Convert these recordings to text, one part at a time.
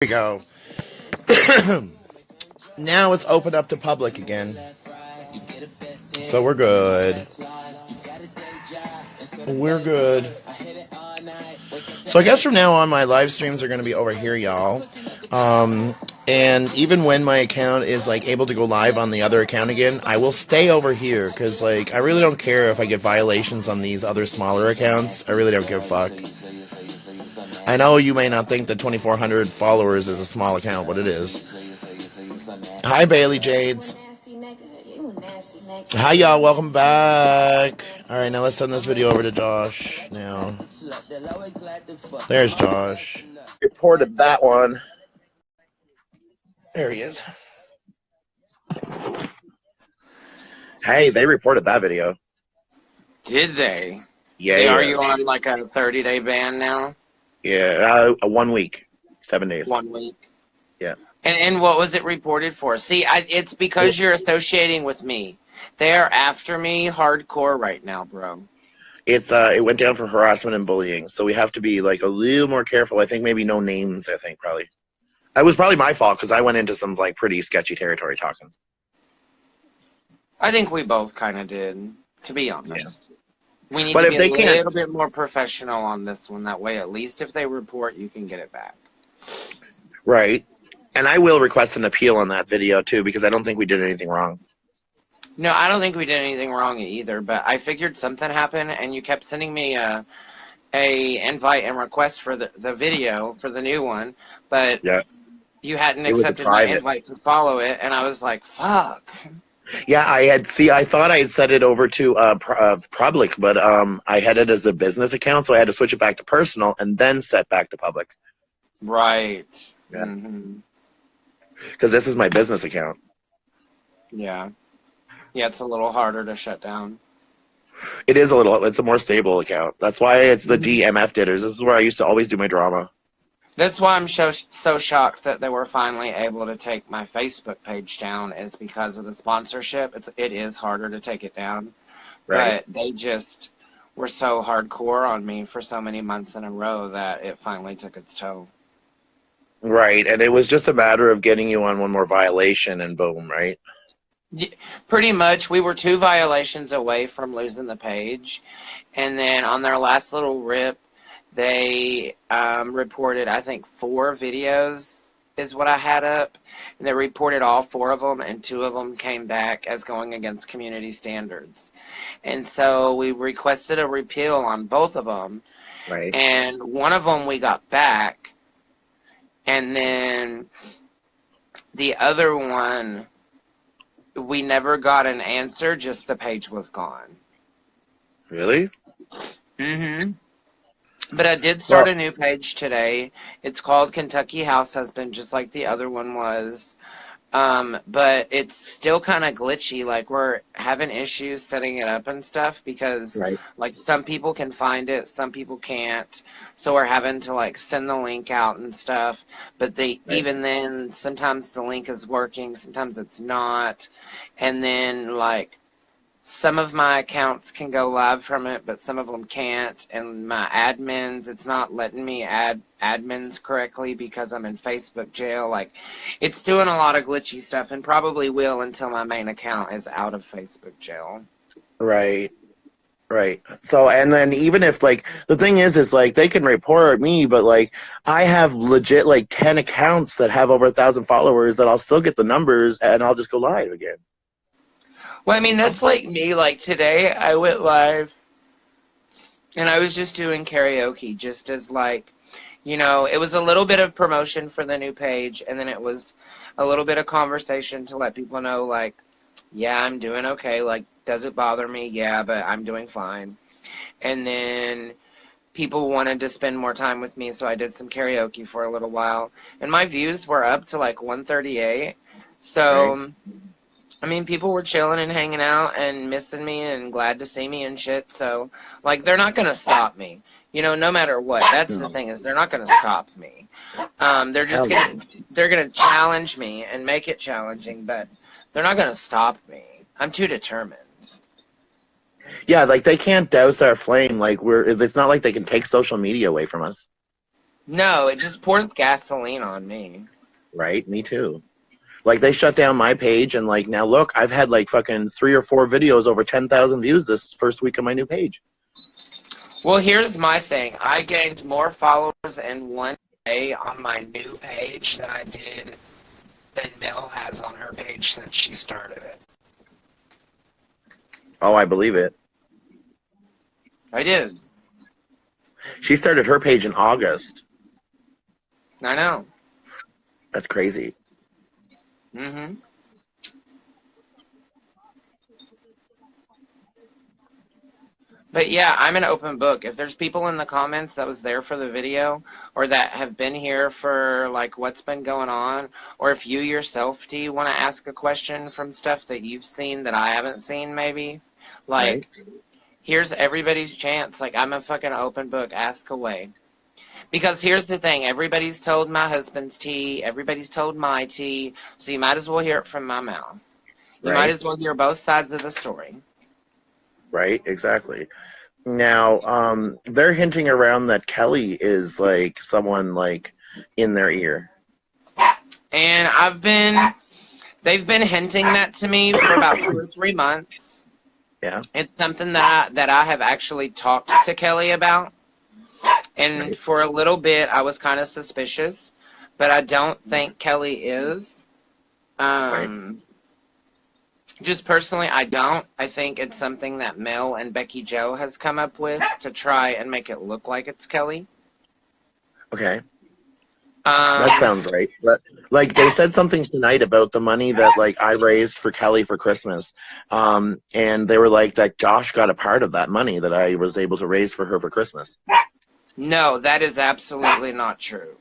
We go. Now it's open up to public again. So we're good. We're good. So I guess from now on, my live streams are going to be over here, y'all. And even when my account is like able to go live on the other account again, I will stay over here because like I really don't care if I get violations on these other smaller accounts. I really don't give a fuck. I know you may not think that 2,400 followers is a small account, but it is. Hi, Bailey Jades. Hi, y'all. Welcome back. All right, now let's send this video over to Josh now. There's Josh. Reported that one. There he is. Hey, they reported that video. Did they? Yeah. Are you on like a 30-day ban now? Yeah, 1 week, 7 days. 1 week. Yeah. And what was it reported for? See, it's because you're associating with me. They are after me hardcore right now, bro. It went down for harassment and bullying, so we have to be like a little more careful. I think maybe no names. I think probably. It was probably my fault because I went into some like pretty sketchy territory talking. I think we both kind of did, to be honest. Yeah. We need to be a little bit more professional on this one. That way, at least if they report, you can get it back. Right. And I will request an appeal on that video, too, because I don't think we did anything wrong. No, I don't think we did anything wrong either, but I figured something happened, and you kept sending me a invite and request for the video, for the new one, but you hadn't accepted my invite to follow it, and I was like, fuck. Yeah, I thought I had set it over to public, but I had it as a business account, so I had to switch it back to personal and then set back to public. Right. Yeah. Because this is my business account. Yeah. Yeah, it's a little harder to shut down. It is it's a more stable account. That's why it's the DMF ditters. This is where I used to always do my drama. That's why I'm so shocked that they were finally able to take my Facebook page down, is because of the sponsorship. It is harder to take it down. Right. But they just were so hardcore on me for so many months in a row that it finally took its toll. Right, and it was just a matter of getting you on one more violation and boom, right? Yeah, pretty much. We were 2 violations away from losing the page. And then on their last little rip, they reported, I think, 4 videos is what I had up. And they reported all 4 of them, and 2 of them came back as going against community standards. And so we requested a repeal on both of them. Right. And one of them we got back. And then the other one, we never got an answer, just the page was gone. Really? Mm-hmm. But I did start a new page today. It's called Kentucky House Husband, just like the other one was. But it's still kind of glitchy. Like, we're having issues setting it up and stuff because, like, some people can find it, some people can't. So we're having to, like, send the link out and stuff. But even then, sometimes the link is working, sometimes it's not. And then, like, some of my accounts can go live from it, but some of them can't. And my admins, it's not letting me add admins correctly because I'm in Facebook jail. Like, it's doing a lot of glitchy stuff, and probably will until my main account is out of Facebook jail. Right. Right. So, and then even if, like, the thing is like, they can report me, but, like, I have legit, like, 10 accounts that have over 1,000 followers that I'll still get the numbers, and I'll just go live again. Well, I mean, that's like me. Like, today I went live and I was just doing karaoke, just as, like, you know, it was a little bit of promotion for the new page, and then it was a little bit of conversation to let people know, like, yeah, I'm doing okay. Like, does it bother me? Yeah, but I'm doing fine. And then people wanted to spend more time with me, so I did some karaoke for a little while. And my views were up to, like, 138. So... Right. I mean, people were chilling and hanging out and missing me and glad to see me and shit. So, like, they're not going to stop me. You know, no matter what. That's the thing, is they're not going to stop me. They're just they're going to challenge me and make it challenging, but they're not going to stop me. I'm too determined. Yeah, like, they can't douse our flame. Like, it's not like they can take social media away from us. No, it just pours gasoline on me. Right? Me too. Like, they shut down my page, and like, now look, I've had like fucking 3 or 4 videos over 10,000 views this first week of my new page. Well, here's my thing. I gained more followers in one day on my new page than I did than Mel has on her page since she started it. Oh, I believe it. I did. She started her page in August. I know. That's crazy. Mm-hmm. But yeah, I'm an open book. If there's people in the comments that was there for the video or that have been here for like what's been going on, or if you yourself, do you want to ask a question from stuff that you've seen that I haven't seen maybe? Like, Right. here's everybody's chance. Like, I'm a fucking open book. Ask away. Because here's the thing. Everybody's told my husband's tea. Everybody's told my tea. So you might as well hear it from my mouth. You might Right. as well hear both sides of the story. Right. Exactly. Now, they're hinting around that Kelly is like someone like in their ear. And they've been hinting that to me for about 2 or 3 months. Yeah. It's something that I have actually talked to Kelly about. And Right. for a little bit, I was kind of suspicious, but I don't think Kelly is. Right. Just personally, I don't. I think it's something that Mel and Becky Joe has come up with to try and make it look like it's Kelly. Okay. That sounds right. But like, they said something tonight about the money that like I raised for Kelly for Christmas. And they were like that Josh got a part of that money that I was able to raise for her for Christmas. No, that is absolutely not true.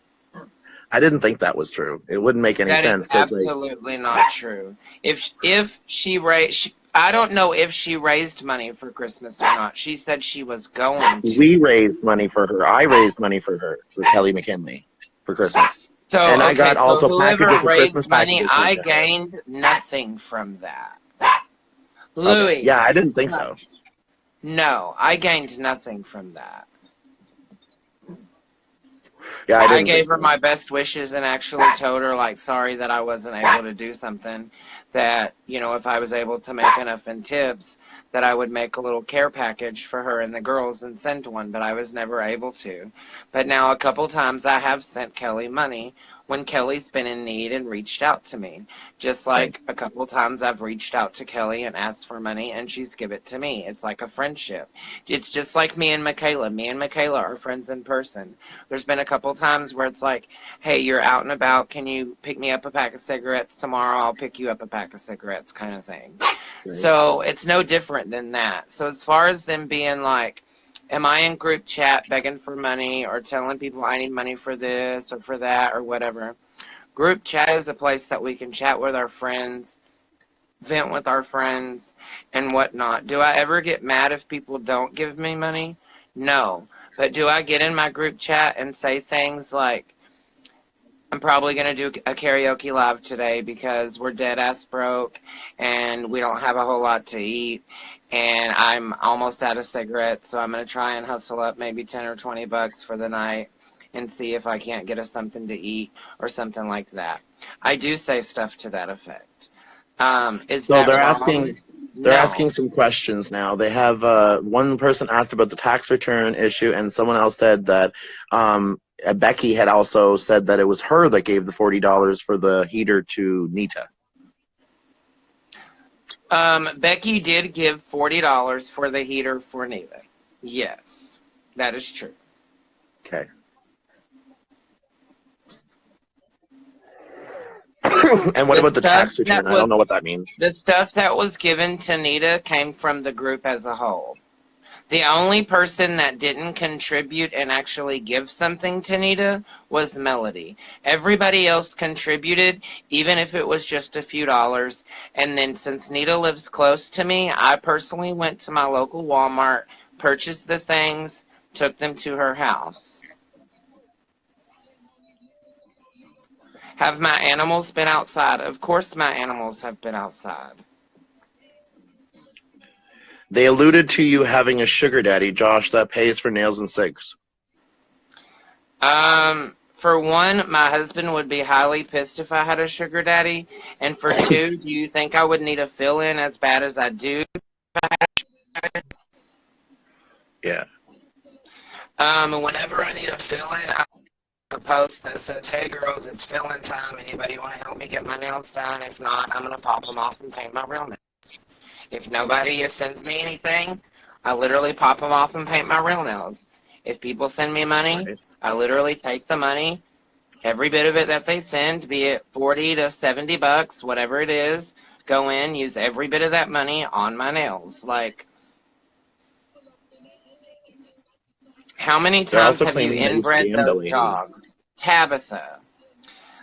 I didn't think that was true. It wouldn't make any That is sense because like, absolutely not true. If she raised, I don't know if she raised money for Christmas or not. She said she was going to. we raised money for her. I raised money for her, for Kelly McKinley, for Christmas. So, And I okay, got so also whoever packages of Christmas raised money, packages sent I to her. gained nothing from that. Okay. Louis. Yeah, I didn't think so. No, I gained nothing from that. Yeah, I I didn't gave think her so. my best wishes and actually told her, like, sorry that I wasn't able to do something. That, you know, if I was able to make enough in tips, that I would make a little care package for her and the girls and send one, but I was never able to. But now a couple times I have sent Kelly money when Kelly's been in need and reached out to me. Just Right. like a couple times I've reached out to Kelly and asked for money and she's give it to me. It's like a friendship. It's just like me and Michaela. Me and Michaela are friends in person. There's been a couple times where it's like, hey, you're out and about. Can you pick me up a pack of cigarettes tomorrow? I'll pick you up a pack of cigarettes kind of thing. Right. So it's no different than that. So as far as them being like, am I in group chat begging for money or telling people I need money for this or for that or whatever? Group chat is a place that we can chat with our friends, vent with our friends, and whatnot. Do I ever get mad if people don't give me money? No. But do I get in my group chat and say things like, I'm probably going to do a karaoke live today because we're dead ass broke and we don't have a whole lot to eat and I'm almost out of cigarettes, so I'm going to try and hustle up maybe 10 or 20 bucks for the night and see if I can't get us something to eat or something like that. I do say stuff to that effect. Is So that they're wrong? asking No. some questions now. They have one person asked about the tax return issue, and someone else said that Becky had also said that it was her that gave the $40 for the heater to Nita. Becky did give $40 for the heater for Nita. Yes, that is true. Okay. And what The about the stuff tax that return? I don't was know what that means. the stuff that was given to Nita came from the group as a whole. The only person that didn't contribute and actually give something to Nita was Melody. Everybody else contributed, even if it was just a few dollars. And then since Nita lives close to me, I personally went to my local Walmart, purchased the things, took them to her house. Have my animals been outside? Of course my animals have been outside. They alluded to you having a sugar daddy, Josh, that pays for nails and cigs. For one, my husband would be highly pissed if I had a sugar daddy. And for two, do you think I would need a fill-in as bad as I do? Yeah. Whenever I need a fill-in, I post that says, "Hey girls, it's fill-in time. Anybody want to help me get my nails done? If not, I'm gonna pop them off and paint my real nails." If nobody sends me anything, I literally pop them off and paint my real nails. If people send me money, Right. I literally take the money, every bit of it that they send, be it 40 to 70 bucks, whatever it is, go in, use every bit of that money on my nails. Like, how many They're times also have you claiming that he's inbred those gambling. dogs? Tabitha,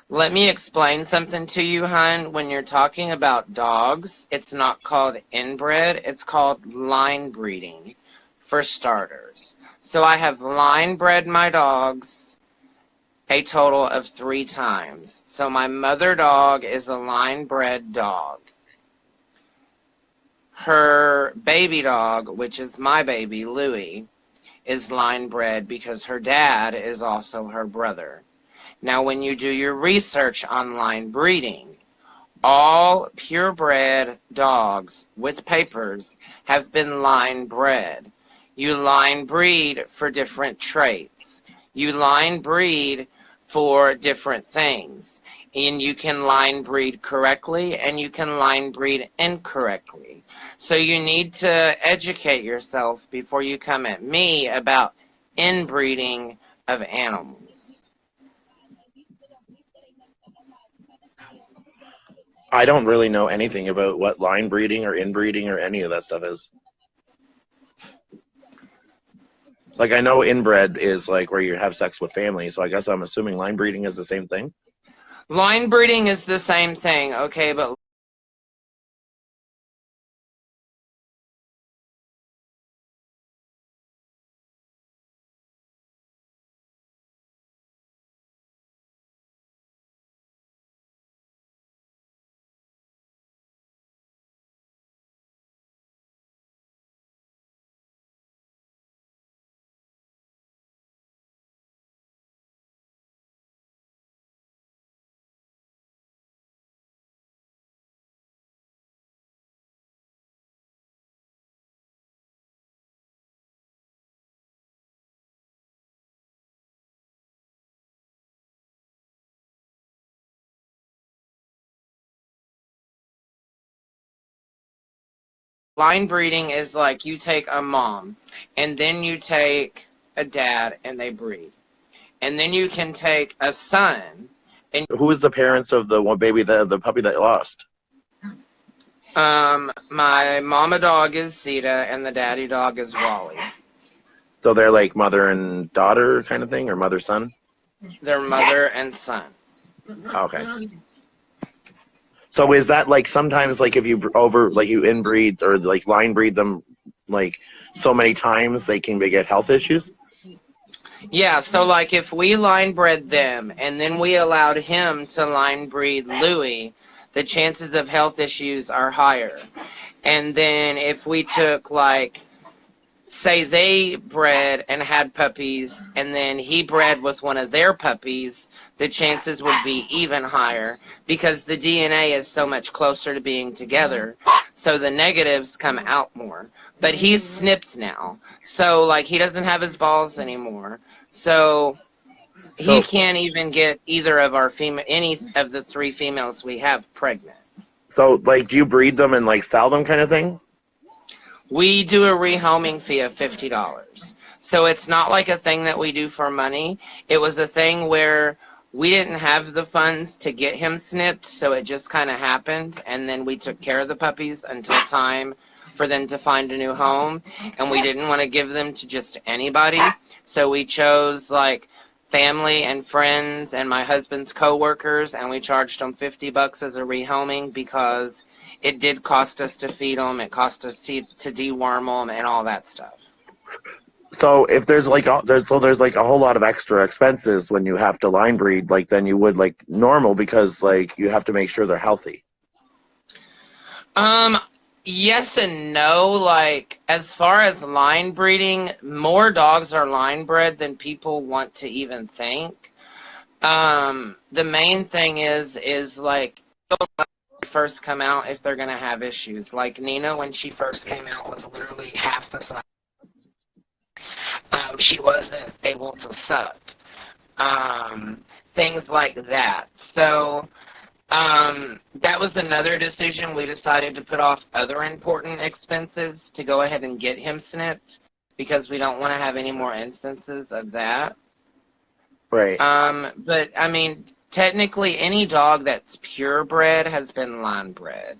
let me explain something to you, hon. When you're talking about dogs, it's not called inbred, it's called line breeding, for starters. So I have line bred my dogs a total of 3 times. So my mother dog is a line bred dog. Her baby dog, which is my baby, Louie, is line bred because her dad is also her brother. Now, when you do your research on line breeding, all purebred dogs with papers have been line bred. You line breed for different traits. You line breed for different things. And you can line breed correctly and you can line breed incorrectly. So you need to educate yourself before you come at me about inbreeding of animals. I don't really know anything about what line breeding or inbreeding or any of that stuff is. Like, I know inbred is like where you have sex with family, so I guess I'm assuming line breeding is the same thing. Line breeding is the same thing, okay, but line breeding is like you take a mom and then you take a dad and they breed. And then you can take a son and Who is the parents of the one baby, the puppy that lost? my mama dog is Zeta and the daddy dog is Wally. So they're like mother and daughter kind of thing, or mother son? They're mother and son. Okay. So is that like sometimes like if you like you inbreed or like line breed them like so many times they can get health issues? Yeah, so like if we line bred them and then we allowed him to line breed Louie, the chances of health issues are higher. And then if we took like say they bred and had puppies and then he bred with one of their puppies, the chances would be even higher because the DNA is so much closer to being together. So the negatives come out more. But he's snipped now. So like he doesn't have his balls anymore. So he So can't even get either of our female any of the 3 females we have pregnant. so like do you breed them and like sell them kind of thing? We do a rehoming fee of $50. So it's not like a thing that we do for money. It was a thing where we didn't have the funds to get him snipped, so it just kind of happened. And then we took care of the puppies until time for them to find a new home. And we didn't want to give them to just anybody. So we chose like family and friends and my husband's coworkers, and we charged them $50 as a rehoming because it did cost us to feed them. It cost us to deworm them and all that stuff. So if there's like there's like a whole lot of extra expenses when you have to line breed like than you would like normal because like you have to make sure they're healthy. Um, Yes and no. Like, as far as line breeding, more dogs are line bred than people want to even think. The main thing is like, first come out if they're gonna have issues. Like Nina, when she first came out, was literally half the size. She wasn't able to suck. Um, Things like that. So that was another decision. We decided to put off other important expenses to go ahead and get him snipped because we don't want to have any more instances of that. Right. But I mean, technically, any dog that's purebred has been line bred.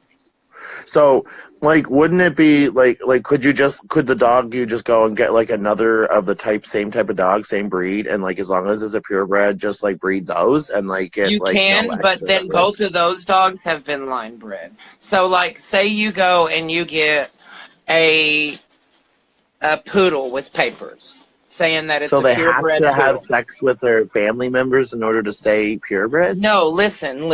So, like, wouldn't it be like could the dog you just go and get like another of the same type of dog, same breed, and like as long as it's a purebred, just like breed those and like get You like no can, but extra then risk? both of those dogs have been line bred. So, like, say you go and you get a a poodle with papers, saying that it's So a they have purebred to have poodle. sex with their family members in order to stay purebred? No, listen.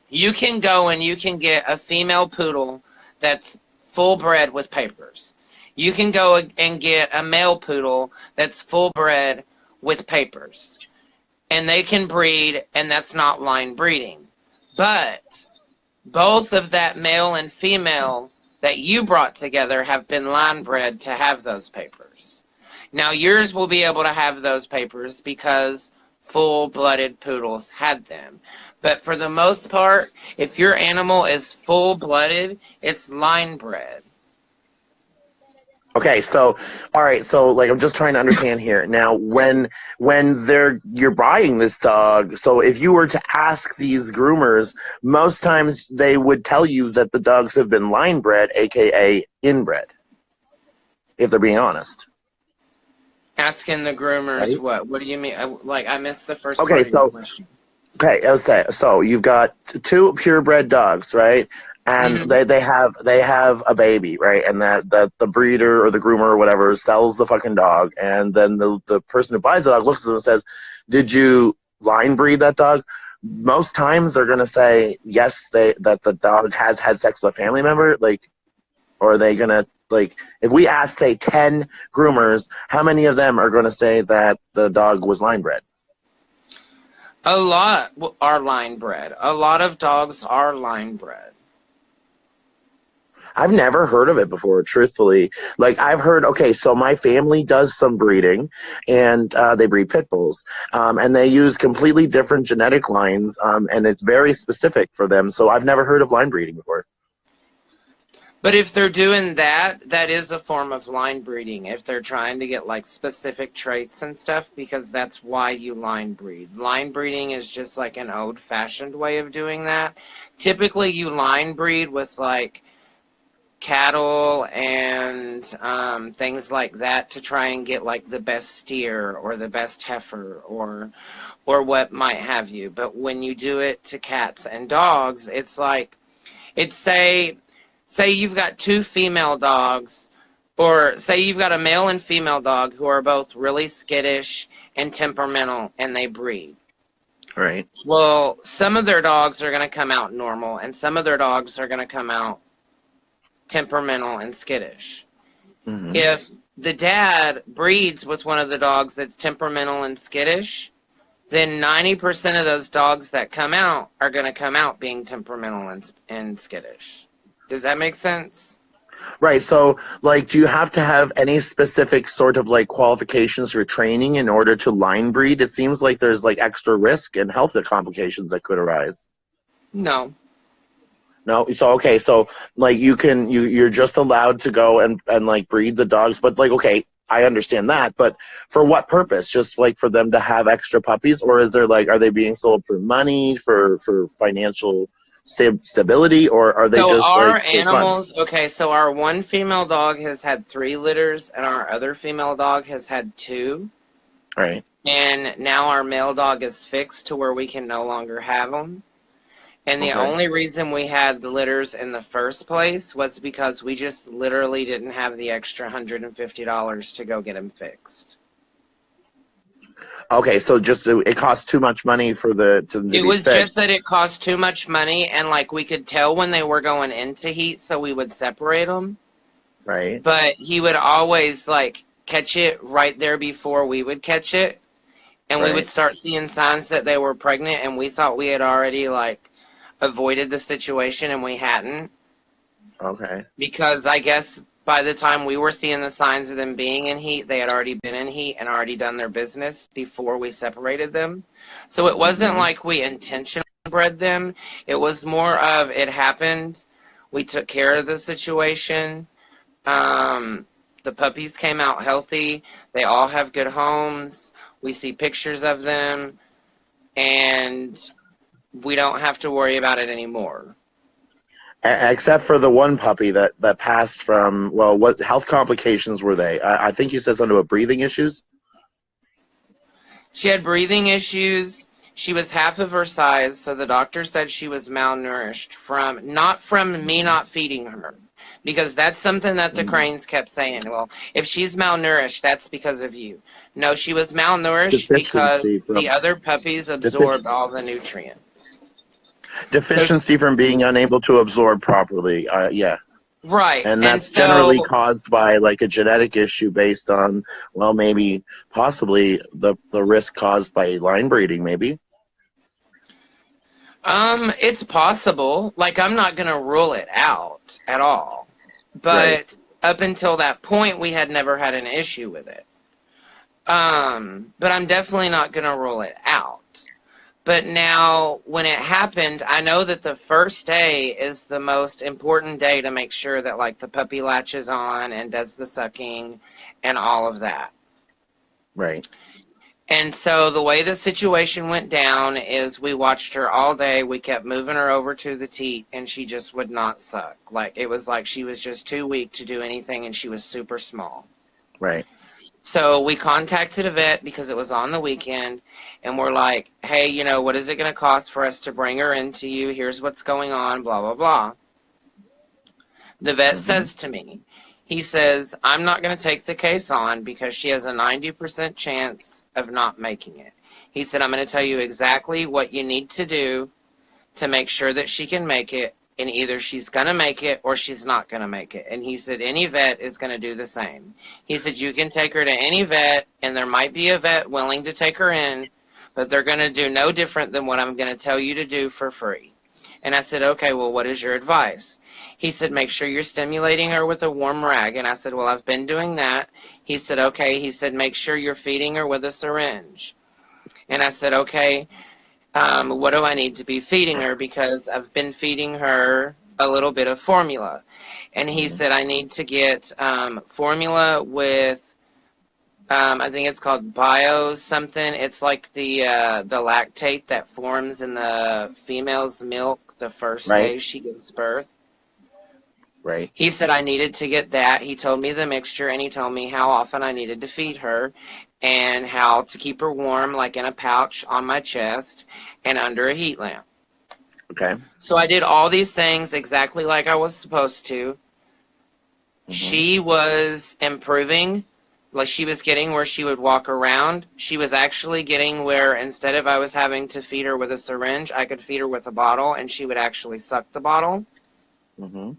You can go and you can get a female poodle that's full bred with papers. You can go and get a male poodle that's full bred with papers. And they can breed, and that's not line breeding. But both of that male and female that you brought together have been line bred to have those papers. Now yours will be able to have those papers because full-blooded poodles had them. But for the most part, if your animal is full-blooded, it's line bred. Okay, so all right, so like I'm just trying to understand here. Now, when you're buying this dog, so if you were to ask these groomers, most times they would tell you that the dogs have been line bred, aka inbred, if they're being honest, Asking the groomers right? what? What do you mean? I missed the first Okay, part of your so question. okay, I was saying, so you've got two purebred dogs, right? And Hmm. they have a baby, right? And that the breeder or the groomer or whatever sells the fucking dog, and then the person who buys the dog looks at them and says, "Did you line breed that dog?" Most times they're gonna say yes, that the dog has had sex with a family member, like, or are they gonna like if we ask say 10 groomers, how many of them are gonna say that the dog was line bred? A lot are line bred. A lot of dogs are line bred. I've never heard of it before, truthfully. Like I've heard, okay, so my family does some breeding, and they breed pit bulls, and they use completely different genetic lines, and it's very specific for them. So I've never heard of line breeding before. But if they're doing that, that is a form of line breeding. If they're trying to get like specific traits and stuff, because that's why you line breed. Line breeding is just like an old-fashioned way of doing that. Typically, you line breed with like cattle and things like that to try and get like the best steer or the best heifer or what might have you. But when you do it to cats and dogs, it's like it's say you've got two female dogs, or say you've got a male and female dog who are both really skittish and temperamental and they breed. Right. Well, some of their dogs are going to come out normal and some of their dogs are going to come out temperamental and skittish. Hmm. If the dad breeds with one of the dogs that's temperamental and skittish, then 90% of those dogs that come out are going to come out being temperamental and skittish. Does that make sense? Right. So, like, do you have to have any specific sort of like qualifications for training in order to line breed? It seems like there's like extra risk and health complications that could arise. No. No, so okay, so like you're just allowed to go and like breed the dogs, but like okay, I understand that, but for what purpose? Just like for them to have extra puppies, or is there like are they being sold for money for financial stability, or are they So just our like for fun? animals, okay, so our one female dog has had 3 litters and our other female dog has had 2. Right. And now our male dog is fixed to where we can no longer have them. And the Okay. only reason we had the litters in the first place was because we just literally didn't have the extra $150 to go get them fixed. Okay, so just it costs too much money for to It be was fed, just that it cost too much money, and like we could tell when they were going into heat, so we would separate them. right? But he would always like catch it right there before we would catch it, and we would Right. start seeing signs that they were pregnant, and we thought we had already like avoided the situation, and we hadn't, Okay. because I guess by the time we were seeing the signs of them being in heat, they had already been in heat and already done their business before we separated them. So it wasn't Mm-hmm. like we intentionally bred them. It was more of it happened. We took care of the situation. Um, the puppies came out healthy. They all have good homes. We see pictures of them, and we don't have to worry about it anymore. Except for the one puppy that passed from, well, what health complications were they? I think you said something about breathing issues. She had breathing issues. She was half of her size, so the doctor said she was malnourished from not from me not feeding her. Because that's something that the Mm. cranes kept saying. Well, if she's malnourished, that's because of you. No, she was malnourished Deficiency because the from other puppies absorbed all the nutrients. There's deficiency from being unable to absorb properly. Yeah, right. and And that's generally so caused by like a genetic issue based on, well, maybe possibly the risk caused by line breeding, maybe. it's possible. Like I'm not gonna rule it out at all. Right. But up until that point we had never had an issue with it. But I'm definitely not going to rule it out. But now, when it happened, I know that the first day is the most important day to make sure that, like, the puppy latches on and does the sucking and all of that. Right. And so the way the situation went down is we watched her all day. We kept moving her over to the teat, and she just would not suck. Like, it was like she was just too weak to do anything, and she was super small. Right. So we contacted a vet because it was on the weekend, and we're like, hey, you know, what is it going to cost for us to bring her into you? Here's what's going on, blah, blah, blah. The vet Mm-hmm. says to me, he says, I'm not going to take the case on because she has a 90% chance of not making it. He said, I'm going to tell you exactly what you need to do to make sure that she can make it, and either she's going to make it or she's not going to make it. And he said any vet is going to do the same. He said you can take her to any vet, and there might be a vet willing to take her in, but they're going to do no different than what I'm going to tell you to do for free. And I said, okay, well, what is your advice? He said, make sure you're stimulating her with a warm rag. And I said, well, I've been doing that. He said, okay. He said, make sure you're feeding her with a syringe. And I said, okay, what do I need to be feeding her? Because I've been feeding her a little bit of formula. And he Mm-hmm. said I need to get formula with, I think it's called bio something. It's like the lactate that forms in the female's milk the first Right. day she gives birth. Right. He said I needed to get that. He told me the mixture, and he told me how often I needed to feed her and how to keep her warm, like in a pouch on my chest and under a heat lamp. Okay. So I did all these things exactly like I was supposed to. Mm-hmm. She was improving. Like she was getting where she would walk around. She was actually getting where instead of I was having to feed her with a syringe, I could feed her with a bottle, and she would actually suck the bottle. Mm-hmm.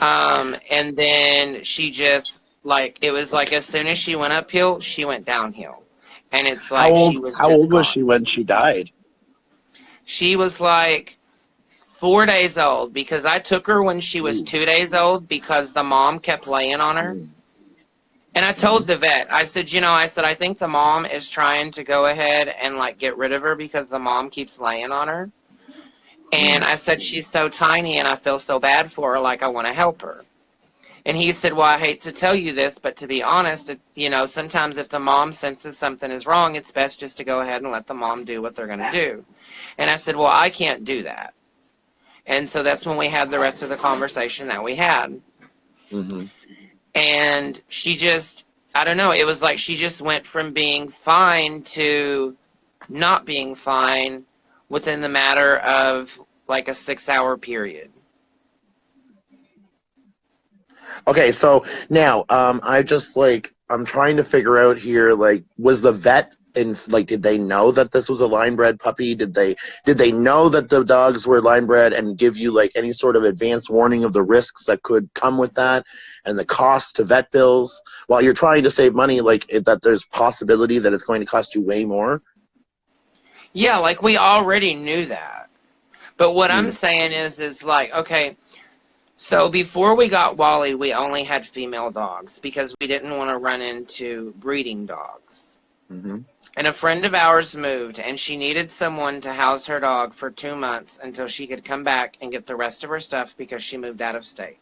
And then she just, like, it was like as soon as she went uphill, she went downhill. And it's How like she old was how just old was gone. she when she died? She was like 4 days old because I took her when she was Ooh. 2 days old because the mom kept laying on her. And I Mm-hmm. told the vet, I said, you know, I said, I think the mom is trying to go ahead and like get rid of her because the mom keeps laying on her. And Mm. I said, she's so tiny and I feel so bad for her, like I want to help her. And he said, well, I hate to tell you this, but to be honest, you know, sometimes if the mom senses something is wrong, it's best just to go ahead and let the mom do what they're going to do. And I said, well, I can't do that. And so that's when we had the rest of the conversation that we had. Mm-hmm. And she just, I don't know, it was like she just went from being fine to not being fine within the matter of like a 6-hour period. Okay, so now I'm trying to figure out here, like, was the vet did they know that this was a line bred puppy? Did they know that the dogs were line bred and give you like any sort of advance warning of the risks that could come with that and the cost to vet bills while you're trying to save money, that there's possibility that it's going to cost you way more? Yeah, like we already knew that. But what I'm saying is like, okay, so before we got Wally, we only had female dogs because we didn't want to run into breeding dogs. Mm-hmm. And a friend of ours moved, and she needed someone to house her dog for 2 months until she could come back and get the rest of her stuff because she moved out of state.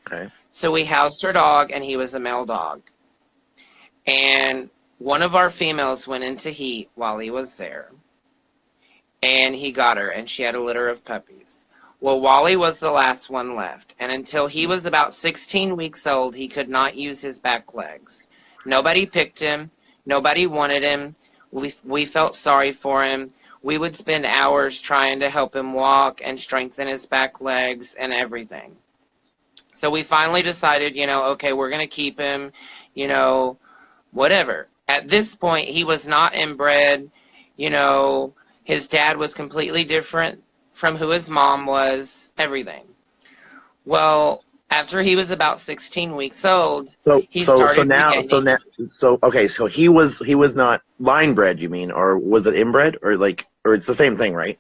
Okay. So we housed her dog, and he was a male dog. And one of our females went into heat while he was there. And he got her, and she had a litter of puppies. Well, Wally was the last one left, and until he was about 16 weeks old, he could not use his back legs. Nobody picked him. Nobody wanted him. We felt sorry for him. We would spend hours trying to help him walk and strengthen his back legs and everything. So we finally decided, okay, we're going to keep him, whatever. At this point, he was not inbred. His dad was completely different from who his mom was, everything. Well, after he was about 16 weeks old, he started regaining. So he was not line bred, you mean, or was it inbred, or it's the same thing, right?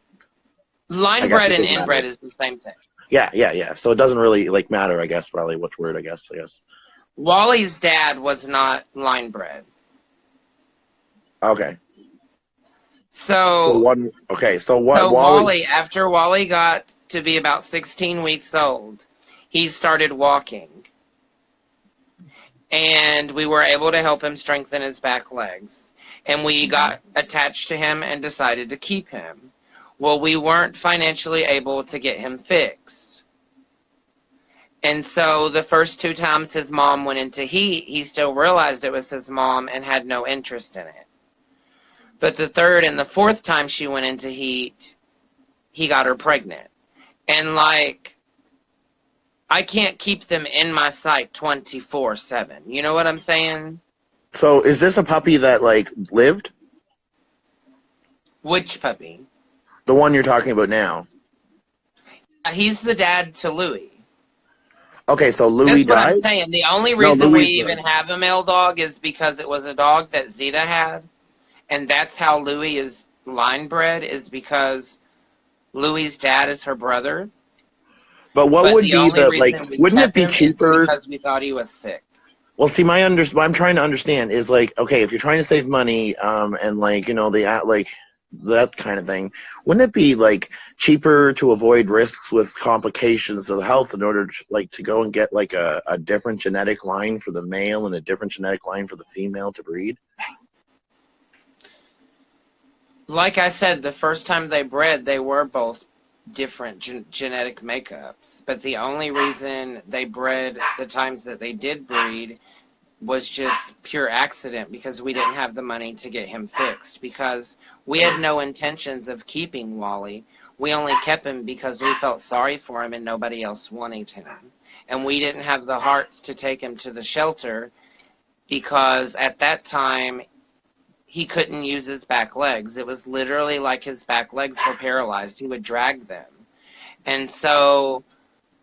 Line bred and inbred is the same thing. Yeah. So it doesn't really matter, I guess, probably which word, I guess. Wally's dad was not line bred. Okay. So Wally, after Wally got to be about 16 weeks old, he started walking. And we were able to help him strengthen his back legs. And we got attached to him and decided to keep him. Well, we weren't financially able to get him fixed. And so the first 2 times his mom went into heat, he still realized it was his mom and had no interest in it. But the 3rd and the 4th time she went into heat, he got her pregnant. And I can't keep them in my sight 24/7. You know what I'm saying? So is this a puppy that lived? Which puppy? The one you're talking about now. He's the dad to Louie. Okay, so Louie died? That's what I'm saying. The only reason we even have a male dog is because it was a dog that Zeta had. And that's how Louie is line bred, is because Louie's dad is her brother. But what would be wouldn't it be cheaper? Because we thought he was sick. Well, see, what I'm trying to understand is okay, if you're trying to save money, and that kind of thing, wouldn't it be cheaper to avoid risks with complications of health in order to go and get a different genetic line for the male and a different genetic line for the female to breed? Like I said, the first time they bred, they were both different genetic makeups. But the only reason they bred the times that they did breed was just pure accident because we didn't have the money to get him fixed. Because we had no intentions of keeping Wally. We only kept him because we felt sorry for him and nobody else wanted him. And we didn't have the hearts to take him to the shelter because at that time, he couldn't use his back legs. It was literally like his back legs were paralyzed. He would drag them. And so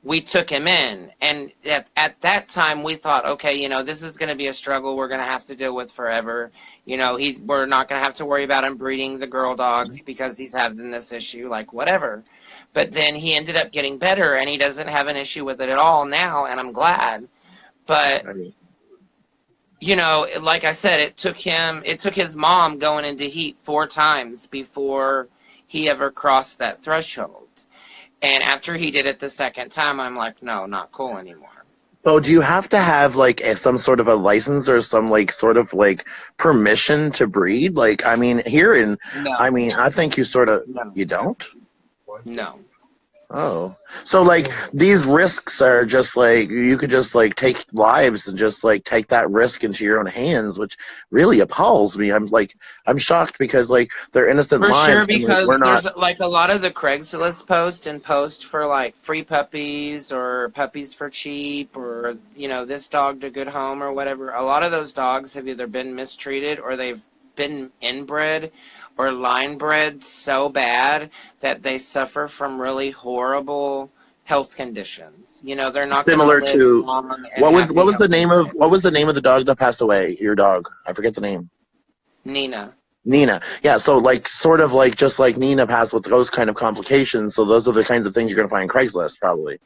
we took him in. And at that time, we thought, okay, this is going to be a struggle we're going to have to deal with forever. We're not going to have to worry about him breeding the girl dogs because he's having this issue, whatever. But then he ended up getting better, and he doesn't have an issue with it at all now, and I'm glad. But like I said, it took his mom going into heat 4 times before he ever crossed that threshold. And after he did it the 2nd time, I'm like, no, not cool anymore. So do you have to have some sort of a license or some permission to breed? I think you sort of, you don't? No. Oh, so these risks are just you could just take lives and just take that risk into your own hands, which really appalls me. I'm shocked because they're innocent lives. For sure, because there's a lot of the Craigslist post for free puppies or puppies for cheap or this dog to good home or whatever. A lot of those dogs have either been mistreated or they've been inbred or line bred so bad that they suffer from really horrible health conditions. You know, they're not going to Similar live to long and happy, healthy lives. what was the name of the dog that passed away? Your dog. I forget the name. Nina. Nina. Yeah, so like sort of like just like Nina passed with those kind of complications, so those are the kinds of things you're gonna find in Craigslist, probably.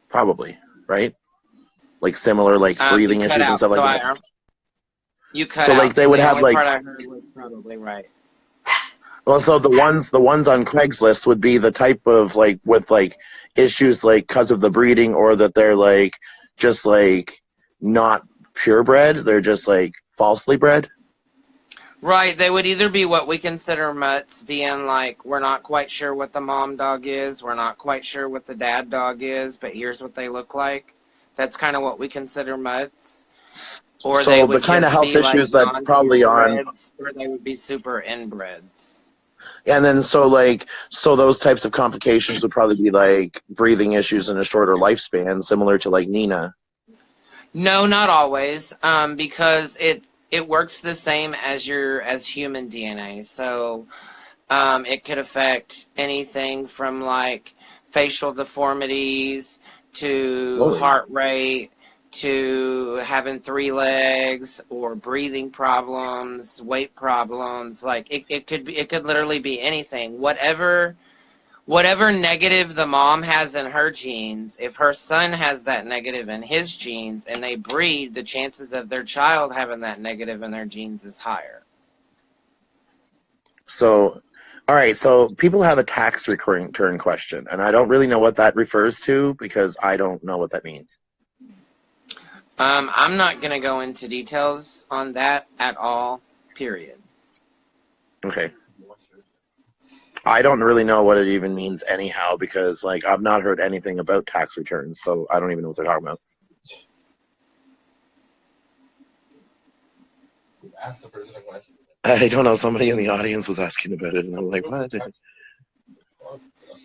Probably, right? Like similar like You breathing cut issues and out, stuff like so that. you cut So like out, they so would the have only like part I heard was probably right. well so the ones on Craigslist would be the type of like with like issues like because of the breeding or that they're like just like not purebred, they're just like falsely bred. Right, they would either be what we consider mutts, being like, we're not quite sure what the mom dog is, we're not quite sure what the dad dog is, but here's what they look like. That's kind of what we consider mutts. Or they So the would kind of just health be like issues that probably on non-purebreds, or they would be super inbreds. and then so like so those types of complications would probably be like breathing issues and a shorter lifespan, similar to like Nina. No, not always, because it works the same as human DNA. So it could affect anything from like facial deformities to Really? heart rate to having 3 legs or breathing problems, weight problems. Like it could literally be anything. Whatever negative the mom has in her genes, if her son has that negative in his genes and they breed, the chances of their child having that negative in their genes is higher. So all right, so people have a tax return question, and I don't really know what that refers to because I don't know what that means. I'm not going to go into details on that at all, period. Okay. I don't really know what it even means anyhow because like I've not heard anything about tax returns, so I don't even know what they're talking about. Ask the person a question. I don't know. Somebody in the audience was asking about it, and I'm like, what?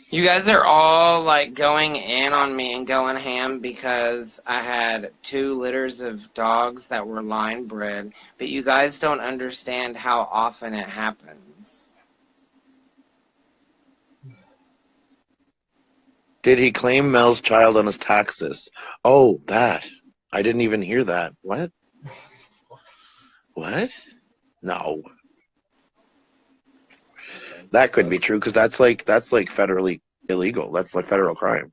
You guys are all like going in on me and going ham because I had 2 litters of dogs that were line bred, but you guys don't understand how often it happens. Did he claim Mel's child on his taxes? Oh, that. I didn't even hear that. What? What? No. That could be true because that's like federally illegal. That's like federal crime.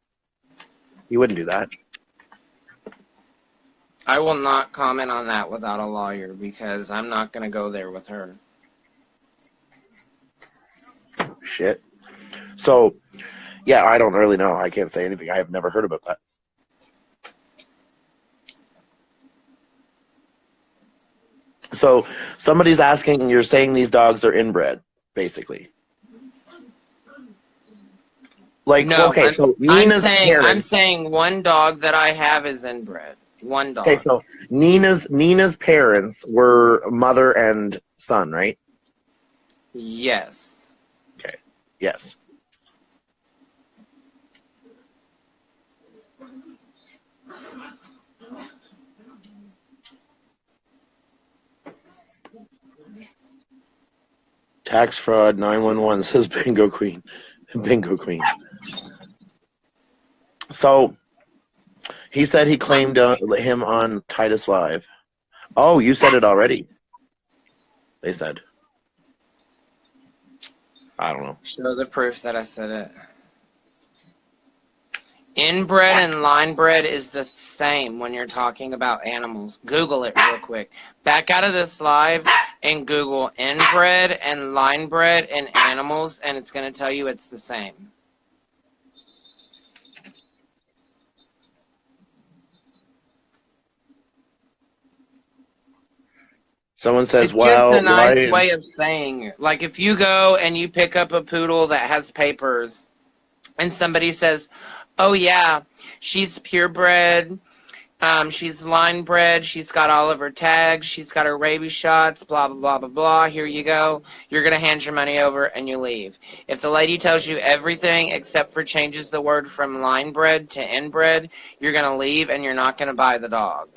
He wouldn't do that. I will not comment on that without a lawyer because I'm not going to go there with her. Shit. So, yeah, I don't really know. I can't say anything. I have never heard about that. So, somebody's asking, and you're saying these dogs are inbred, basically. Like, No, okay, so Nina's I'm parents. saying one dog that I have is inbred. One dog. Okay, so Nina's parents were mother and son, right? Yes. Okay. Yes. Tax fraud 911 says bingo queen. Bingo queen. So he said he claimed him on Titus Live. Oh, you said it already. They said. I don't know. Show the proof that I said it. Inbred and line bred is the same when you're talking about animals. Google it real quick. Back out of this live and Google inbred and line bred in animals, and it's going to tell you it's the same. Someone says, It's just "Wow, a nice why?" way of saying it. Like if you go and you pick up a poodle that has papers and somebody says, oh yeah, she's purebred, she's line bred, she's got all of her tags, she's got her rabies shots, blah, blah, blah, blah, blah, here you go. You're going to hand your money over and you leave. If the lady tells you everything except for changes the word from line bred to inbred, you're going to leave and you're not going to buy the dog.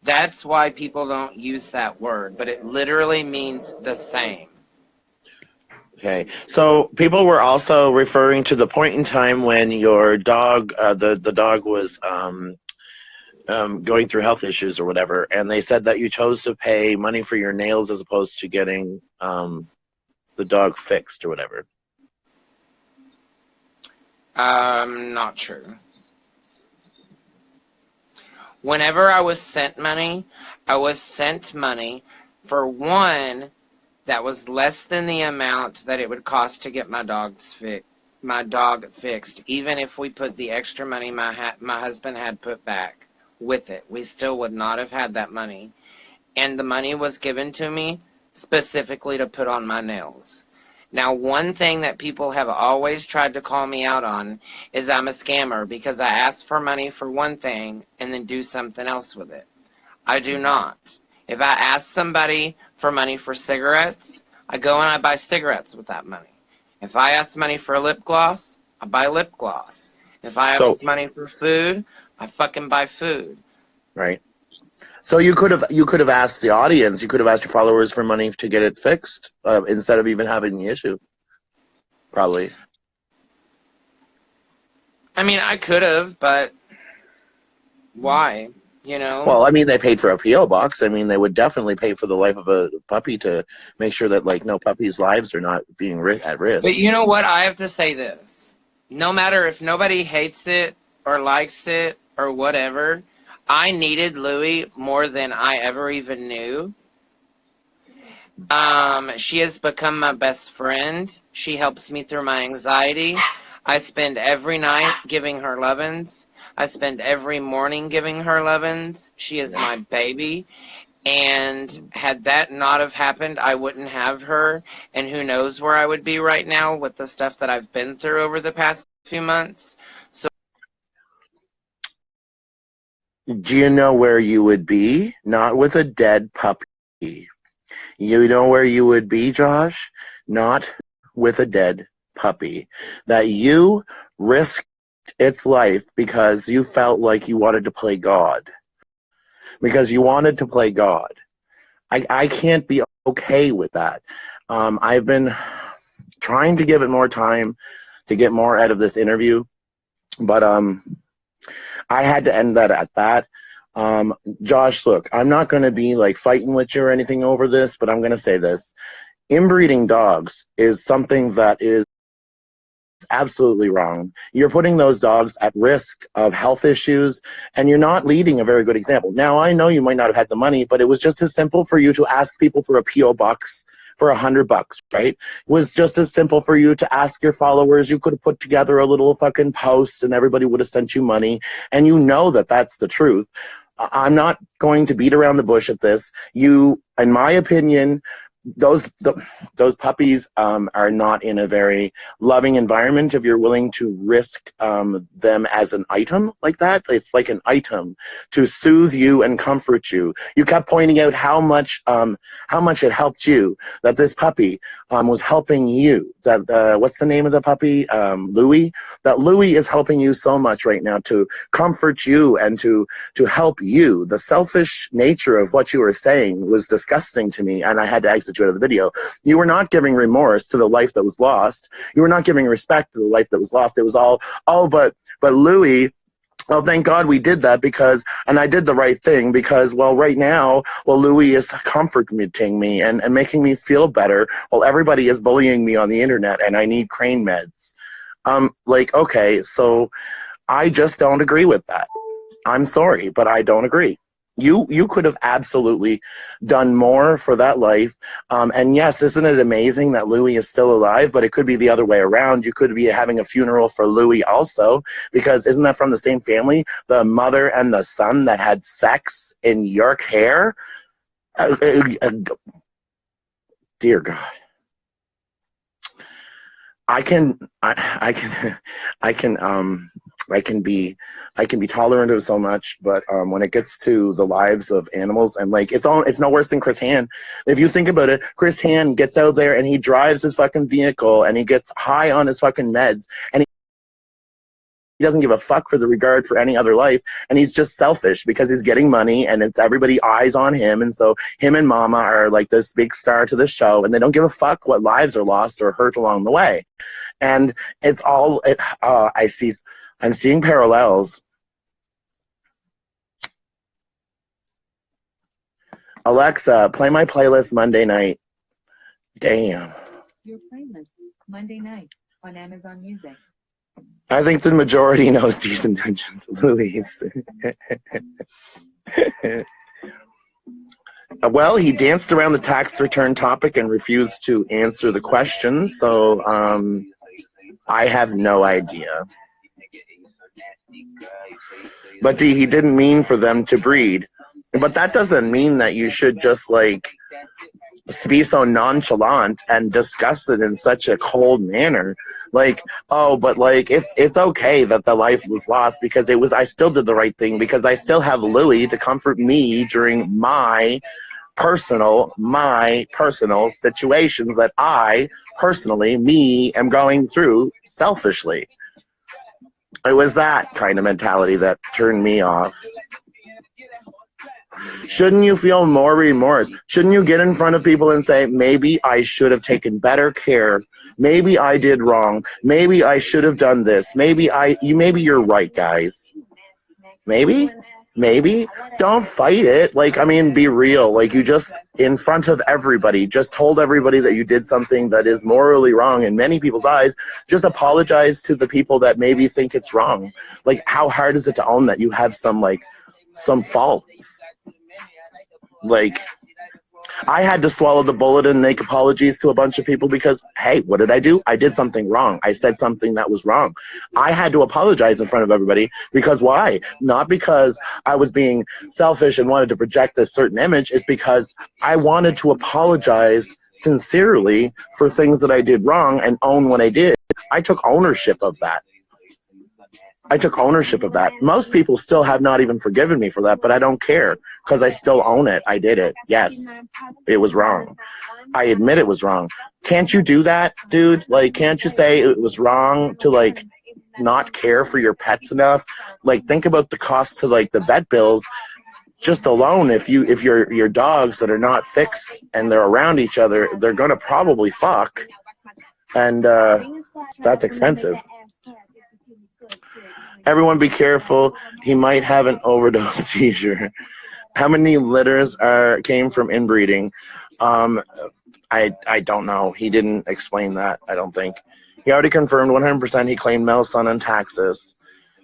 That's why people don't use that word, but it literally means the same. Okay, so people were also referring to the point in time when your dog, the dog was going through health issues or whatever, and they said that you chose to pay money for your nails as opposed to getting the dog fixed or whatever. Not true. Whenever I was sent money for one that was less than the amount that it would cost to get my dog fixed. Even if we put the extra money my husband had put back with it, we still would not have had that money. And the money was given to me specifically to put on my nails. Now, one thing that people have always tried to call me out on is I'm a scammer because I ask for money for one thing and then do something else with it. I do not. If I ask somebody for money for cigarettes, I go and I buy cigarettes with that money. If I ask money for a lip gloss, I buy lip gloss. If I ask money for food, I fucking buy food. Right. So you could have asked the audience, you could have asked your followers for money to get it fixed instead of even having the issue. Probably. I mean, I could have, but why? You know? Well, I mean, they paid for a P.O. box. I mean, they would definitely pay for the life of a puppy to make sure that, like, no puppies' lives are not being at risk. But you know what? I have to say this. No matter if nobody hates it or likes it or whatever, I needed Louie more than I ever even knew. She has become my best friend. She helps me through my anxiety. I spend every night giving her lovin's. I spend every morning giving her lovin's. She is my baby. And had that not have happened, I wouldn't have her. And who knows where I would be right now with the stuff that I've been through over the past few months. So, do you know where you would be? Not with a dead puppy. You know where you would be, Josh? Not with a dead puppy. That you risked its life because you felt like you wanted to play God. Because you wanted to play God. I can't be okay with that. I've been trying to give it more time to get more out of this interview, but I had to end that at that. Josh, look, I'm not going to be like fighting with you or anything over this, but I'm going to say this. Inbreeding dogs is something that is absolutely wrong. You're putting those dogs at risk of health issues, and you're not leading a very good example. Now, I know you might not have had the money, but it was just as simple for you to ask people for a P.O. box for $100, right? It was just as simple for you to ask your followers. You could have put together a little fucking post and everybody would have sent you money, and you know that that's the truth. I'm not going to beat around the bush at this. You, in my opinion, those puppies are not in a very loving environment if you're willing to risk them as an item like that. It's like an item to soothe you and comfort you. You kept pointing out how much it helped you, that this puppy was helping you. That what's the name of the puppy? Louie. That Louie is helping you so much right now to comfort you and to help you. The selfish nature of what you were saying was disgusting to me, and I had to exit you out of the video. You were not giving remorse to the life that was lost. You were not giving respect to the life that was lost. It was all, oh, but Louie, well, thank God we did that and I did the right thing because, well, right now, Louie is comforting me and making me feel better while everybody is bullying me on the internet and I need crane meds. Okay, so I just don't agree with that. I'm sorry, but I don't agree. You could have absolutely done more for that life. And yes, isn't it amazing that Louie is still alive? But it could be the other way around. You could be having a funeral for Louie also, because isn't that from the same family? The mother and the son that had sex in York hair? Dear God. I can be tolerant of so much, but when it gets to the lives of animals, and like it's no worse than Chris Han. If you think about it, Chris Han gets out there and he drives his fucking vehicle and he gets high on his fucking meds and He doesn't give a fuck for the regard for any other life, and he's just selfish because he's getting money and it's everybody eyes on him, and so him and mama are like this big star to the show, and they don't give a fuck what lives are lost or hurt along the way. And it's all I'm seeing parallels. Alexa, play my playlist Monday night. Damn. Your playlist Monday night on Amazon Music. I think the majority knows Decent Intentions, Louise. Well, he danced around the tax return topic and refused to answer the question, so I have no idea. But he didn't mean for them to breed. But that doesn't mean that you should just, like, be so nonchalant and discuss it in such a cold manner. Like, oh, but like it's okay that the life was lost because I still did the right thing because I still have Louie to comfort me during my personal situations that I personally am going through selfishly. It was that kind of mentality that turned me off. Shouldn't you feel more remorse? Shouldn't you get in front of people and say, maybe I should have taken better care. Maybe I did wrong. Maybe I should have done this. Maybe you're right, guys. Maybe. Don't fight it. Like, I mean, be real. Like, you just, in front of everybody, just told everybody that you did something that is morally wrong in many people's eyes. Just apologize to the people that maybe think it's wrong. Like, how hard is it to own that you have some faults? Like, I had to swallow the bullet and make apologies to a bunch of people because, hey, what did I do? I did something wrong. I said something that was wrong. I had to apologize in front of everybody because why? Not because I was being selfish and wanted to project this certain image. It's because I wanted to apologize sincerely for things that I did wrong and own what I did. I took ownership of that. Most people still have not even forgiven me for that, but I don't care because I still own it. I did it. Yes, it was wrong. I admit it was wrong. Can't you do that, dude? Like, can't you say it was wrong to, like, not care for your pets enough? Like, think about the cost to, like, the vet bills just alone. If your dogs that are not fixed and they're around each other, they're going to probably fuck. And that's expensive. Everyone be careful. He might have an overdose seizure. How many litters came from inbreeding? I don't know. He didn't explain that, I don't think. He already confirmed 100% he claimed Melson and taxes.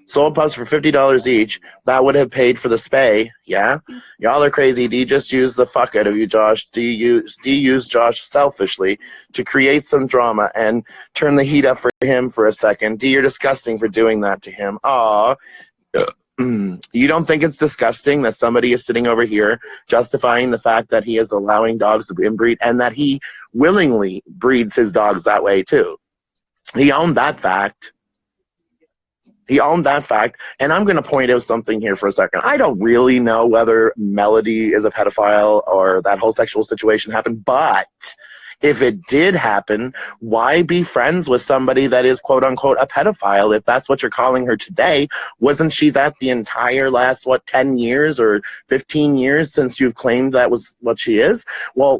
Sold pups for $50 each. That would have paid for the spay. Yeah? Y'all are crazy. Do you just use the fuck out of you, Josh? Do you use Josh selfishly to create some drama and turn the heat up for him for a second? D, you're disgusting for doing that to him. Aw. You don't think it's disgusting that somebody is sitting over here justifying the fact that he is allowing dogs to inbreed and that he willingly breeds his dogs that way too? He owned that fact. And I'm going to point out something here for a second. I don't really know whether Melody is a pedophile or that whole sexual situation happened, but if it did happen, why be friends with somebody that is quote-unquote a pedophile if that's what you're calling her today? Wasn't she that the entire last, 10 years or 15 years since you've claimed that was what she is? Well,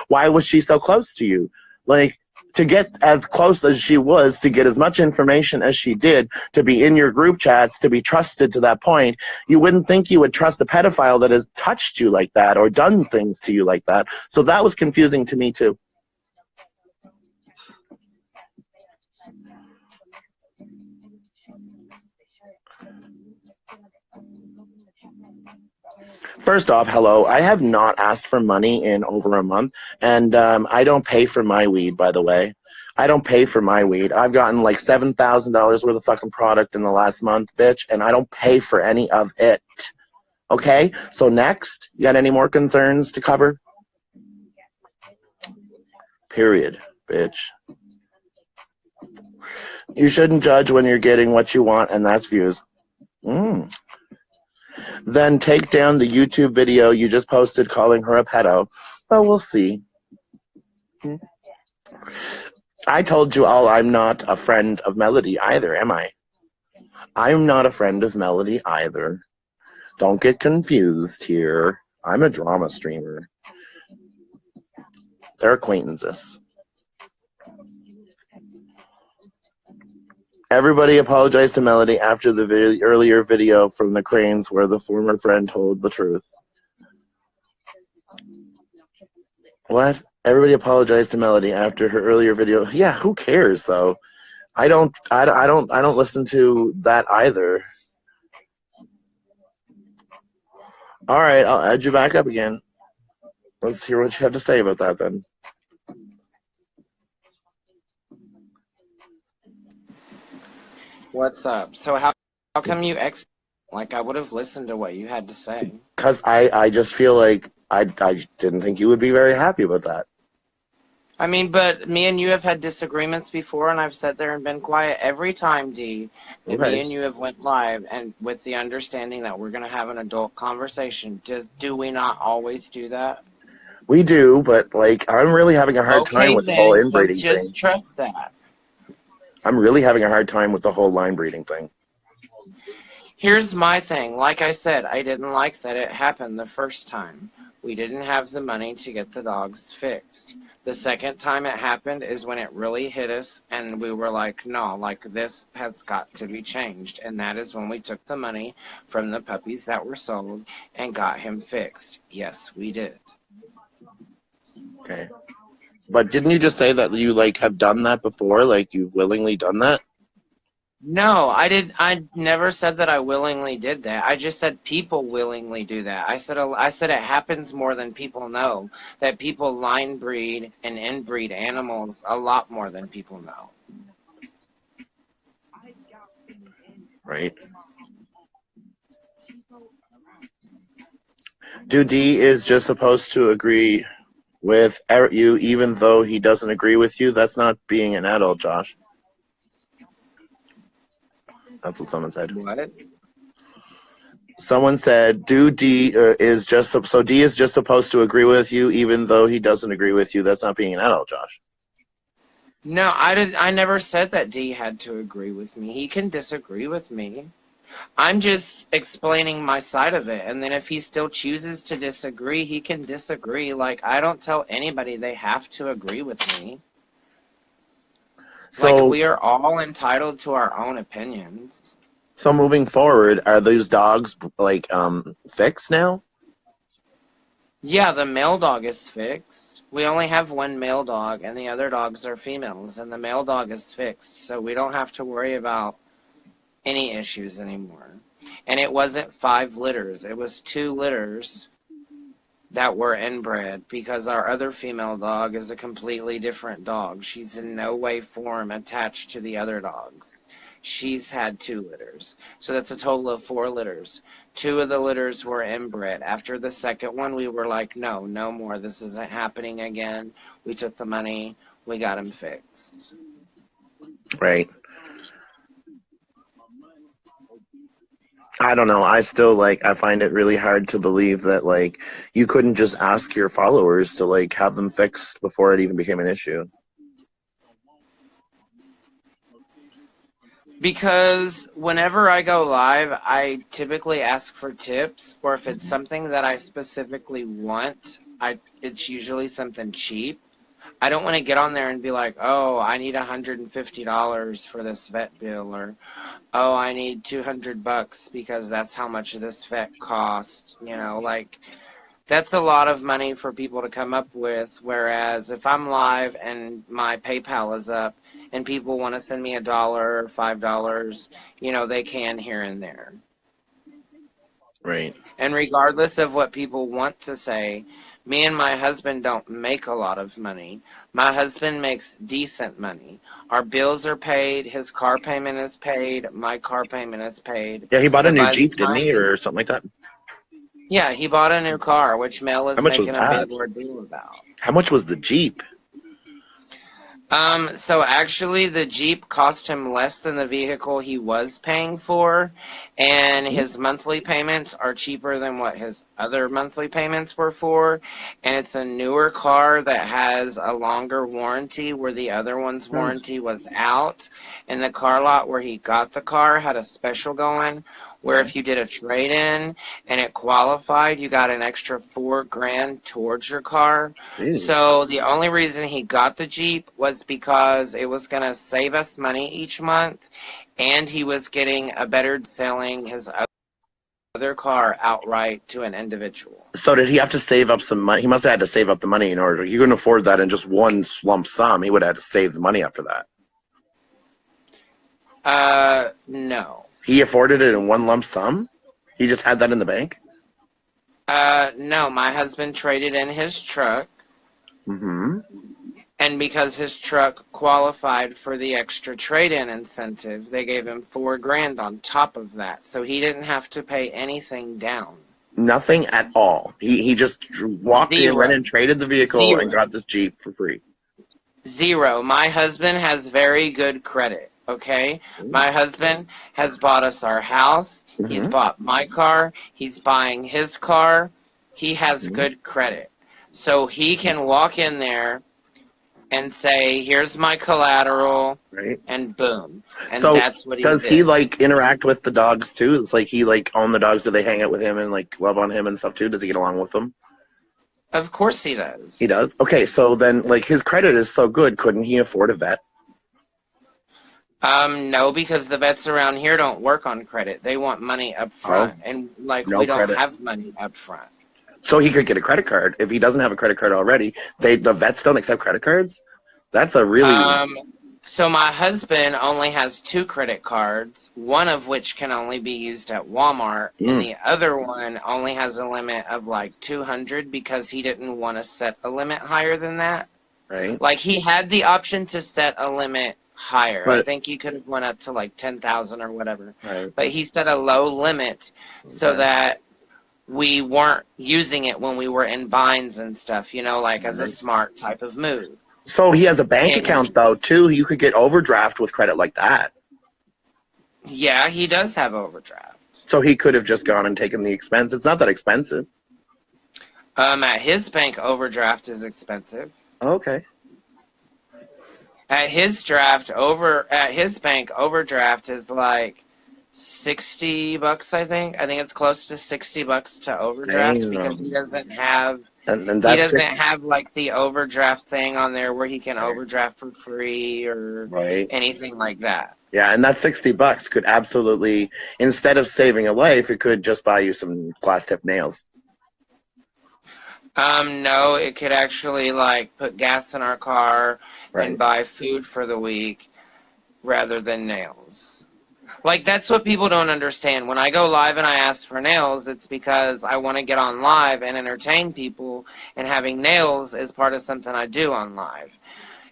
why was she so close to you? Like, to get as close as she was, to get as much information as she did, to be in your group chats, to be trusted to that point, you wouldn't think you would trust a pedophile that has touched you like that or done things to you like that. So that was confusing to me too. First off, hello. I have not asked for money in over a month, and I don't pay for my weed, by the way. I don't pay for my weed. I've gotten like $7,000 worth of fucking product in the last month, bitch, and I don't pay for any of it. Okay? So next, you got any more concerns to cover? Period, bitch. You shouldn't judge when you're getting what you want, and that's views. Then take down the YouTube video you just posted calling her a pedo. Well, we'll see. I told you all I'm not a friend of Melody either, am I? I'm not a friend of Melody either. Don't get confused here. I'm a drama streamer. They're acquaintances. Everybody apologized to Melody after the earlier video from the Cranes where the former friend told the truth. What? Everybody apologized to Melody after her earlier video. Yeah, who cares though? I don't listen to that either. All right, I'll add you back up again. Let's hear what you have to say about that then. What's up? So how come you like I would have listened to what you had to say? Because I just feel like I didn't think you would be very happy about that. I mean, but me and you have had disagreements before, and I've sat there and been quiet every time, Dee, that me and you have went live, and with the understanding that we're going to have an adult conversation. Do we not always do that? We do, but like I'm really having a hard time Okay, with the whole then, so inbreeding just thing. trust that. I'm really having a hard time with the whole line breeding thing. Here's my thing. Like I said, I didn't like that it happened the first time. We didn't have the money to get the dogs fixed. The second time it happened is when it really hit us, and we were like, no, like this has got to be changed. And that is when we took the money from the puppies that were sold and got him fixed. Yes, we did. Okay. But didn't you just say that you like have done that before? Like you've willingly done that? No, I never said that I willingly did that. I just said people willingly do that. I said it happens more than people know. That people line breed and inbreed animals a lot more than people know. Right. Dude, D is just supposed to agree with you even though he doesn't agree with you. That's not being an adult, Josh. That's what someone said. What? Someone said, "Dude, D is just so D is just supposed to agree with you, even though he doesn't agree with you. That's not being an adult, Josh." No, I never said that D had to agree with me. He can disagree with me. I'm just explaining my side of it, and then if he still chooses to disagree, he can disagree. Like I don't tell anybody they have to agree with me. So, like we are all entitled to our own opinions. So moving forward, are those dogs like fixed now? Yeah, the male dog is fixed. We only have one male dog, and the other dogs are females, and the male dog is fixed, so we don't have to worry about any issues anymore. And it wasn't 5 litters. It was 2 litters that were inbred because our other female dog is a completely different dog. She's in no way form attached to the other dogs. She's had 2 litters. So that's a total of 4 litters. 2 of the litters were inbred. After the second one, we were like, no more. This isn't happening again. We took the money. We got him fixed. Right. I don't know. I still I find it really hard to believe that you couldn't just ask your followers to have them fixed before it even became an issue. Because whenever I go live, I typically ask for tips, or if it's something that I specifically want, it's usually something cheap. I don't want to get on there and be like, oh, I need $150 for this vet bill, or oh, I need $200 because that's how much this vet cost. That's a lot of money for people to come up with. Whereas if I'm live and my PayPal is up and people want to send me $1 or $5, they can here and there. Right. And regardless of what people want to say, me and my husband don't make a lot of money. My husband makes decent money. Our bills are paid. His car payment is paid. My car payment is paid. Yeah, he bought a new Jeep, didn't he, or something like that? Yeah, he bought a new car, which Mel is making a big ordeal about. How much was the Jeep? So actually the Jeep cost him less than the vehicle he was paying for, and his monthly payments are cheaper than what his other monthly payments were for, and it's a newer car that has a longer warranty where the other one's warranty was out, and the car lot where he got the car had a special going where if you did a trade-in and it qualified, you got an extra $4,000 towards your car. Jeez. So the only reason he got the Jeep was because it was going to save us money each month, and he was getting a better selling his other car outright to an individual. So did he have to save up some money? He must have had to save up the money in order. He couldn't afford that in just one lump sum. He would have had to save the money up for that. No. He afforded it in one lump sum? He just had that in the bank? No, my husband traded in his truck. Mm-hmm. And because his truck qualified for the extra trade-in incentive, they gave him $4,000 on top of that. So he didn't have to pay anything down. Nothing at all. He just walked in, went and traded the vehicle, and got this Jeep for free. Zero. My husband has very good credit, okay? My husband has bought us our house. Mm-hmm. He's bought my car. He's buying his car. He has good credit. So he can walk in there and say, here's my collateral, right? And boom. And so that's what he does did. he, like, interact with the dogs, too? It's like he, like, own the dogs? Do they hang out with him and, like, love on him and stuff, too? Does he get along with them? Of course he does. He does? Okay, so then, like, his credit is so good, couldn't he afford a vet? No, because the vets around here don't work on credit. They want money up front. And, like, we don't have money up front. So he could get a credit card. If he doesn't have a credit card already, the vets don't accept credit cards? That's a really... So my husband only has 2 credit cards, one of which can only be used at Walmart, and the other one only has a limit of like $200 because he didn't want to set a limit higher than that. Right. Like he had the option to set a limit higher. I think he could have went up to like 10,000 or whatever. Right. But he set a low limit so that we weren't using it when we were in binds and stuff, you know, like as a smart type of move. So he has a bank account, though, too. You could get overdraft with credit like that. Yeah, he does have overdraft. So he could have just gone and taken the expense. It's not that expensive. At his bank, overdraft is expensive. Okay. At his bank, overdraft is like $60, I think. I think it's close to $60 to overdraft because he doesn't have have like the overdraft thing on there where he can overdraft for free or anything like that. Yeah, and that $60 could absolutely, instead of saving a life, it could just buy you some glass tip nails. No, it could actually like put gas in our car and buy food for the week rather than nails. Like, that's what people don't understand. When I go live and I ask for nails, it's because I want to get on live and entertain people, and having nails is part of something I do on live.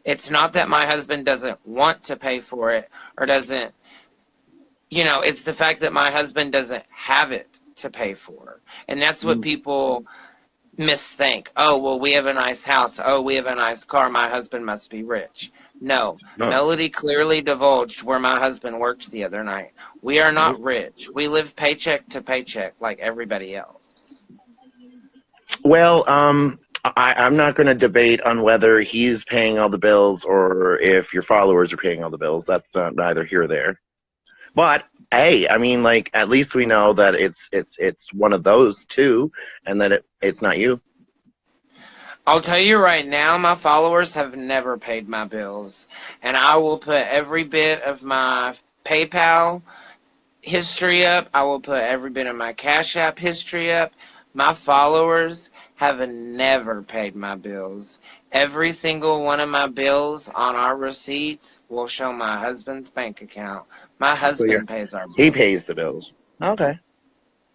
It's not that my husband doesn't want to pay for it or doesn't, you know, it's the fact that my husband doesn't have it to pay for. And that's what people misthink. Oh, well, we have a nice house. Oh, we have a nice car. My husband must be rich. No. Melody clearly divulged where my husband worked the other night. We are not rich. We live paycheck to paycheck like everybody else. Well, I'm not going to debate on whether he's paying all the bills or if your followers are paying all the bills. That's neither here or there. But hey, I mean, like, at least we know that it's one of those two, and that it's not you. I'll tell you right now, my followers have never paid my bills. And I will put every bit of my PayPal history up. I will put every bit of my Cash App history up. My followers have never paid my bills. Every single one of my bills on our receipts will show my husband's bank account. My husband pays our bills. He pays the bills. Okay.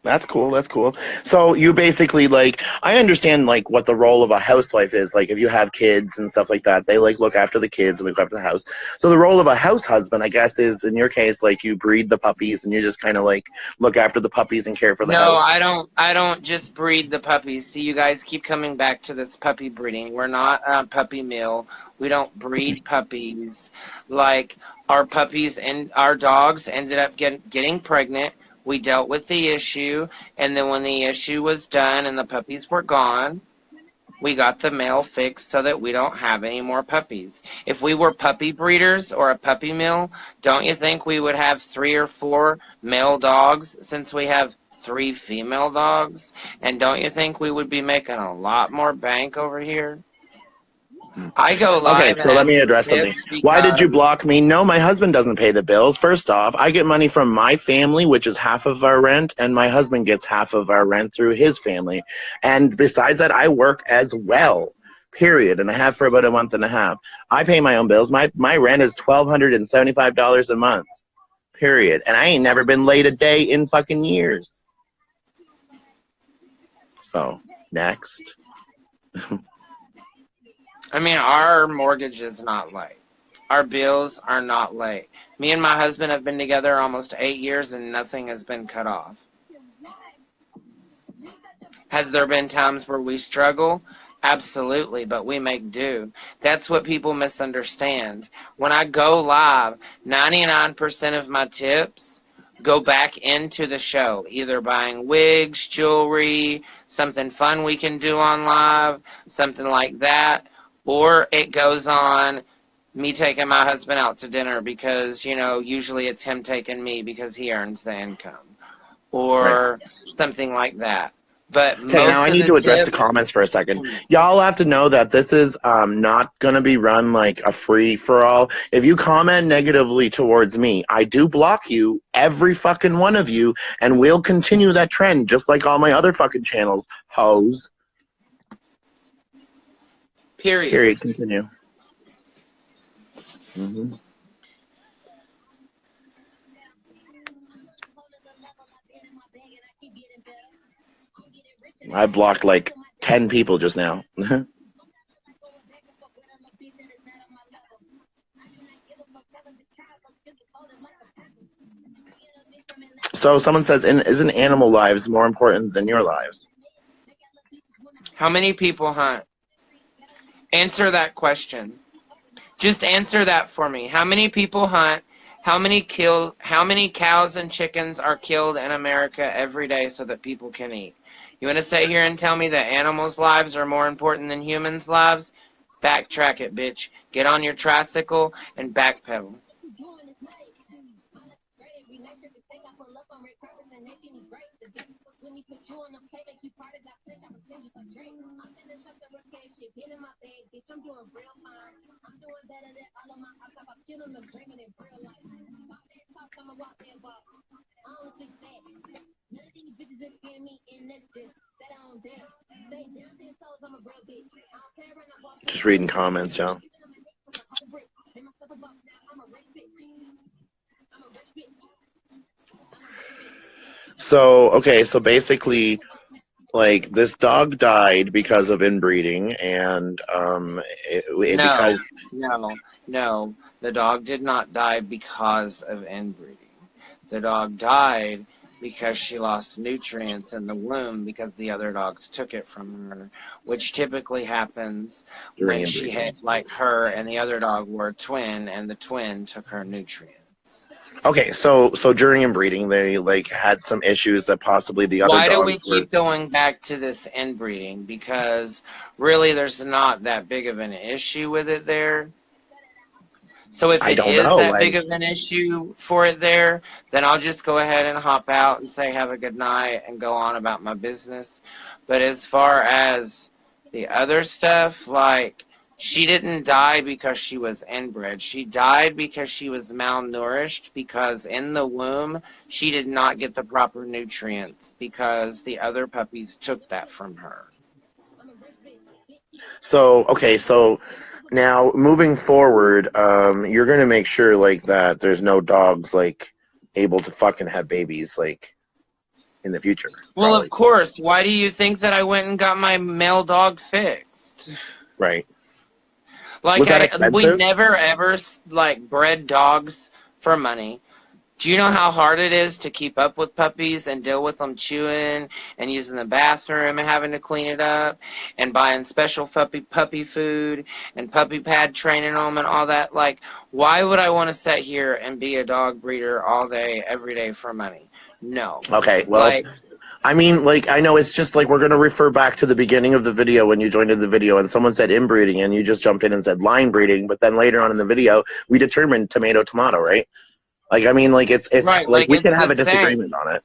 That's cool. That's cool. So you basically, like, I understand, like, what the role of a housewife is. Like, if you have kids and stuff like that, they, like, look after the kids and look after the house. So the role of a house husband, I guess, is, in your case, like, you breed the puppies and you just kind of, like, look after the puppies and care for the house. No, I don't just breed the puppies. See, you guys keep coming back to this puppy breeding. We're not a puppy mill. We don't breed puppies. Like, our puppies and our dogs ended up getting pregnant. We dealt with the issue, and then when the issue was done and the puppies were gone, we got the male fixed so that we don't have any more puppies. If we were puppy breeders or a puppy mill, don't you think we would have 3 or 4 male dogs since we have 3 female dogs? And don't you think we would be making a lot more bank over here? I go Okay, live and so let ask me for address something. tips Why did you because block me? No, my husband doesn't pay the bills. First off, I get money from my family, which is half of our rent, and my husband gets half of our rent through his family. And besides that, I work as well, period, and I have for about a month and a half. I pay my own bills. My rent is $1,275 a month, period. And I ain't never been late a day in fucking years. So, next. I mean, our mortgage is not late. Our bills are not late. Me and my husband have been together almost 8 years and nothing has been cut off. Has there been times where we struggle? Absolutely, but we make do. That's what people misunderstand. When I go live, 99% of my tips go back into the show, either buying wigs, jewelry, something fun we can do on live, something like that, or it goes on me taking my husband out to dinner because, usually it's him taking me because he earns the income, or something like that. But Okay, now I most of need the to address the tips, comments for a second. Y'all have to know that this is not going to be run like a free-for-all. If you comment negatively towards me, I do block you, every fucking one of you, and we'll continue that trend just like all my other fucking channels. Hoes. period. Continue. Mm-hmm. I blocked like 10 people just now. So someone says, isn't animal lives more important than your lives? How many people hunt? Answer that question. Just answer that for me. How many people hunt? How many cows and chickens are killed in America every day so that people can eat? You want to sit here and tell me that animals' lives are more important than humans' lives? Backtrack it, bitch. Get on your tricycle and backpedal. Just reading comments, y'all. So, okay, so basically, like, this dog died because of inbreeding, and because... No. The dog did not die because of inbreeding. The dog died because she lost nutrients in the womb because the other dogs took it from her, which typically happens During when she inbreeding. had, like, her and the other dog were a twin, and the twin took her nutrients. Okay, so during inbreeding, they like had some issues that possibly the other Why do dogs we keep going back to this inbreeding? Because really there's not that big of an issue with it there. So if I it don't is know, that like, big of an issue for it there, then I'll just go ahead and hop out and say have a good night and go on about my business. But as far as the other stuff, like, she didn't die because she was inbred. She died because she was malnourished, because in the womb she did not get the proper nutrients because the other puppies took that from her. so okay, so now moving forward, you're gonna make sure like that there's no dogs like able to fucking have babies like in the future. Well, Probably. of course. Why do you think that I went and got my male dog fixed? Right. Like, Was that we expensive? never ever like bred dogs for money. Do you know how hard it is to keep up with puppies and deal with them chewing and using the bathroom and having to clean it up and buying special puppy food and puppy pad training them and all that? Like, why would I want to sit here and be a dog breeder all day, every day for money? No. Okay, well, Like, I mean, like, I know it's just like we're going to refer back to the beginning of the video when you joined in the video and someone said inbreeding and you just jumped in and said line breeding, but then later on in the video, we determined tomato, tomato, right? Like, I mean, like, it's right, like like we it's can have the a disagreement same. on it.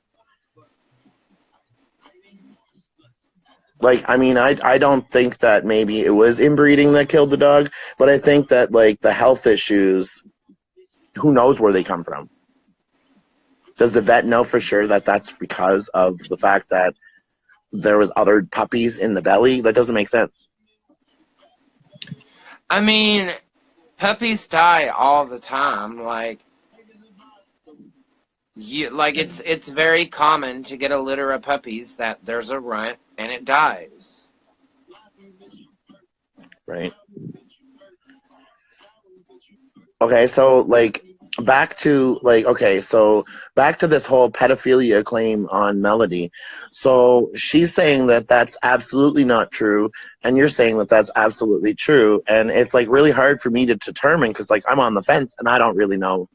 Like, I mean, I don't think that maybe it was inbreeding that killed the dog, but I think that, like, the health issues, who knows where they come from? Does the vet know for sure that that's because of the fact that there was other puppies in the belly? That doesn't make sense. I mean, puppies die all the time. Like, it's very common to get a litter of puppies that there's a runt and it dies. Right. Okay, so like back to this whole pedophilia claim on Melody. So she's saying that that's absolutely not true, and you're saying that that's absolutely true, and it's like really hard for me to determine because like I'm on the fence and I don't really know.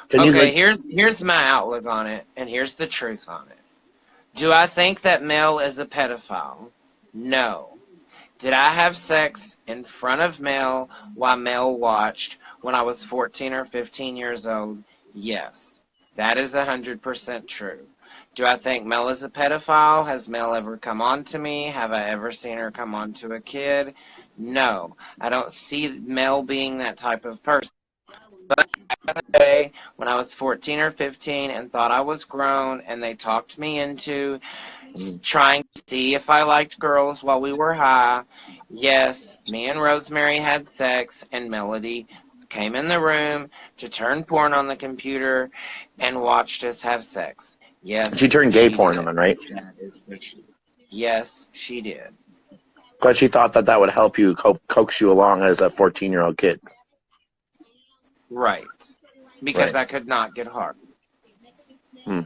Can you Okay, like? here's my outlook on it, and here's the truth on it. Do I think that Mel is a pedophile? No. Did I have sex in front of Mel while Mel watched when I was 14 or 15 years old? Yes. That is 100% true. Do I think Mel is a pedophile? Has Mel ever come on to me? Have I ever seen her come on to a kid? No. I don't see Mel being that type of person. But day when I was 14 or 15 and thought I was grown and they talked me into trying to see if I liked girls while we were high. Yes, me and Rosemary had sex and Melody came in the room to turn porn on the computer and watched us have sex. Yes, She turned gay she porn did. on, right? That is the truth. Yes, she did. Because she thought that that would help you coax you along as a 14-year-old kid. Right. Because Right. I could not get hard. Hmm.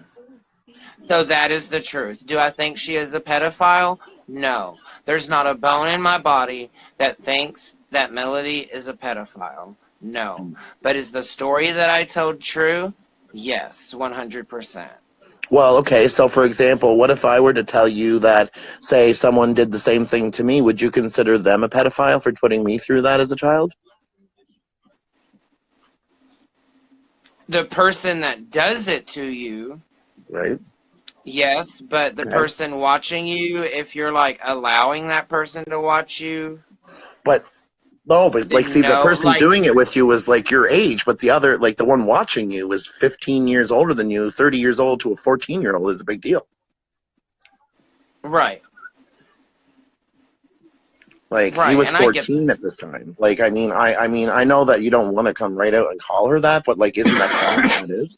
So that is the truth. Do I think she is a pedophile? No. There's not a bone in my body that thinks that Melody is a pedophile. No. But is the story that I told true? Yes, 100%. Well, okay, so for example, what if I were to tell you that, say, someone did the same thing to me? Would you consider them a pedophile for putting me through that as a child? The person that does it to you, Right. yes, but the Okay. person watching you, if you're like allowing that person to watch you, But no, but like, then see, the no, person like, doing it with you was like your age, but the other, like the one watching you, was 15 years older than you. 30 years old to a 14-year-old is a big deal. right. Like he Right, was and I get 14 that. at this time. Like, I mean, I know that you don't want to come right out and call her that, but like, isn't that kind of what it is?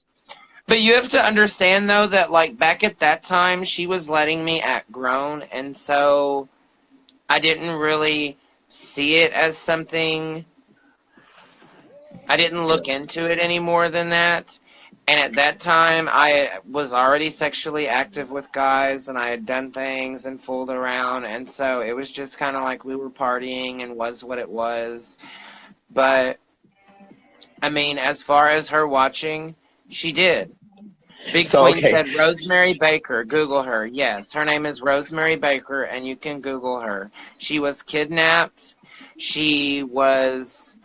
But you have to understand, though, that, like, back at that time, she was letting me act grown, and so I didn't really see it as something. I didn't look into it any more than that. And at that time, I was already sexually active with guys, and I had done things and fooled around, and so it was just kind of like we were partying and was what it was. But, I mean, as far as her watching, she did. Big So Queen okay, said Rosemary Baker. Google her. Yes, her name is Rosemary Baker, and you can Google her. She was kidnapped. She was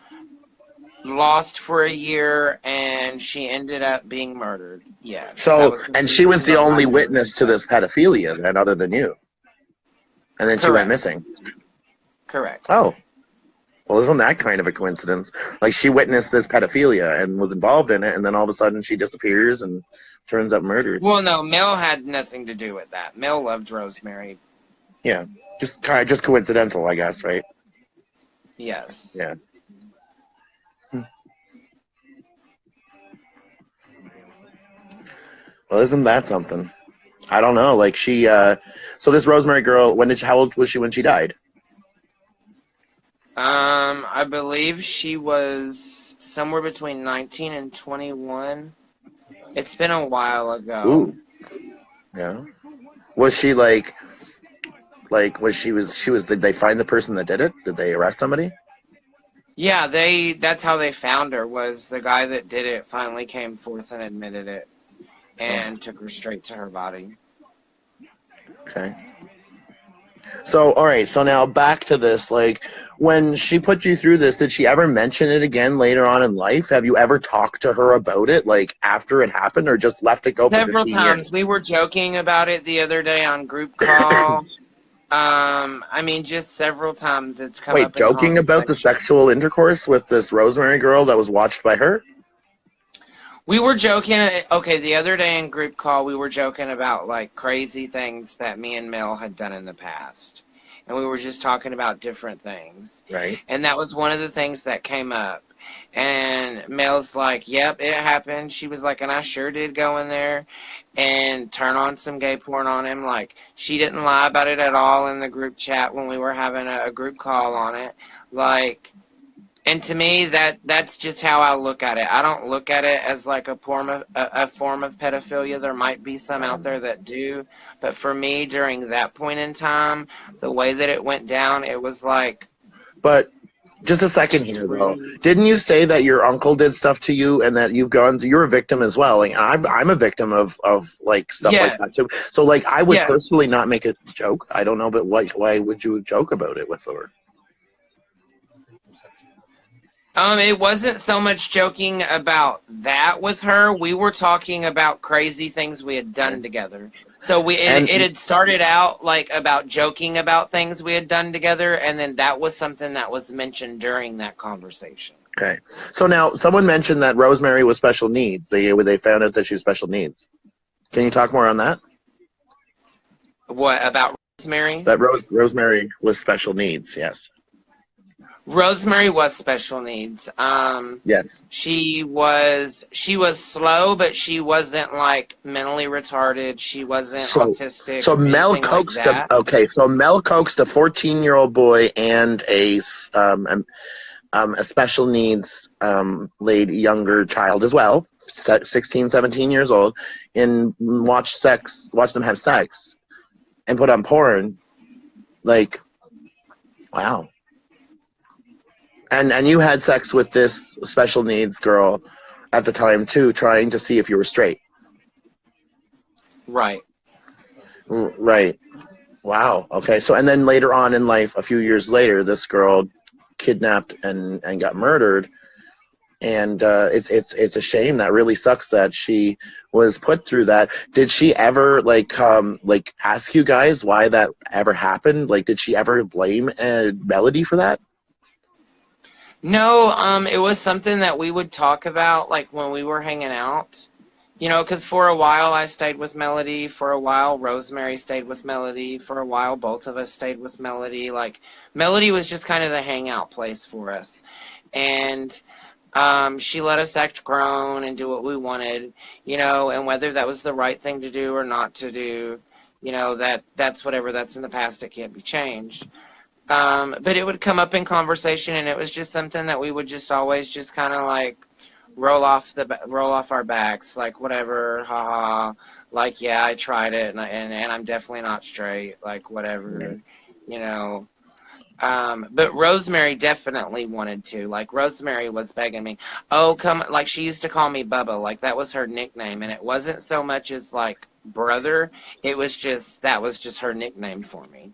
lost for a year, and she ended up being murdered. Yes, that so was the and she was reason the only behind her witness to arrest. this pedophilia, then, other than you, and then she went Correct. missing. Correct. Oh, well, isn't that kind of a coincidence? Like she witnessed this pedophilia and was involved in it, and then all of a sudden she disappears and turns up murdered. Well, no, Mel had nothing to do with that. Mel loved Rosemary. Yeah, just coincidental, I guess, right? Yes. Yeah. Well, isn't that something? I don't know. Like she, so this Rosemary girl, how old was she when she died? I believe she was somewhere between 19 and 21. It's been a while ago. Ooh, yeah. Was she did they find the person that did it? Did they arrest somebody? Yeah, that's how they found her, was the guy that did it finally came forth and admitted it. and took her straight to her body. Okay. So, all right. So now back to this. Like, when she put you through this, did she ever mention it again later on in life? Have you ever talked to her about it, like after it happened, or just left it go for Several 15 times. years? We were joking about it the other day on group call. I mean, just several times it's come Wait, up in joking about the conversation. sexual intercourse with this Rosemary girl that was watched by her? We were joking. Okay, the other day in group call, we were joking about like crazy things that me and Mel had done in the past. And we were just talking about different things. Right. And that was one of the things that came up. And Mel's like, yep, it happened. She was like, and I sure did go in there and turn on some gay porn on him. Like, she didn't lie about it at all in the group chat when we were having a group call on it. Like, and to me, that's just how I look at it. I don't look at it as like a form of pedophilia. There might be some out there that do, but for me, during that point in time, the way that it went down, it was like. But just a second here, though. Didn't you say that your uncle did stuff to you, and that you're a victim as well? Like, I'm a victim of like stuff like that too. So like, I would personally not make a joke. I don't know, but why would you joke about it with her? It wasn't so much joking about that with her. We were talking about crazy things we had done together. So it had started out like about joking about things we had done together, and then that was something that was mentioned during that conversation. Okay. So now someone mentioned that Rosemary was special needs. They found out that she was special needs. Can you talk more on that? What about Rosemary? That Rosemary was special needs. Yes. Rosemary was special needs. Yes. She was slow, but she wasn't like mentally retarded. She wasn't autistic. So Mel coaxed so Mel coaxed a 14-year-old boy and a special needs lady, younger child as well, 16, 17 years old, and watch them have sex and put on porn. Like, wow. And you had sex with this special needs girl at the time too, trying to see if you were straight. Right. Right. Wow. Okay. So, and then later on in life, a few years later, this girl kidnapped and got murdered. And it's a shame. That really sucks that she was put through that. Did she ever like ask you guys why that ever happened? Like, did she ever blame Melody for that? No, it was something that we would talk about, like, when we were hanging out. You know, because for a while I stayed with Melody. For a while, Rosemary stayed with Melody. For a while, both of us stayed with Melody. Like, Melody was just kind of the hangout place for us. And she let us act grown and do what we wanted, you know, and whether that was the right thing to do or not to do, you know, that's whatever. That's in the past. It can't be changed. But it would come up in conversation, and it was just something that we would just always just kind of like roll off our backs, like whatever, haha, like yeah, I tried it, and I'm definitely not straight, like whatever, you know. But Rosemary definitely wanted to. Like, Rosemary was begging me, oh, come, like, she used to call me Bubba, like, that was her nickname, and it wasn't so much as, like, brother, it was just, that was just her nickname for me.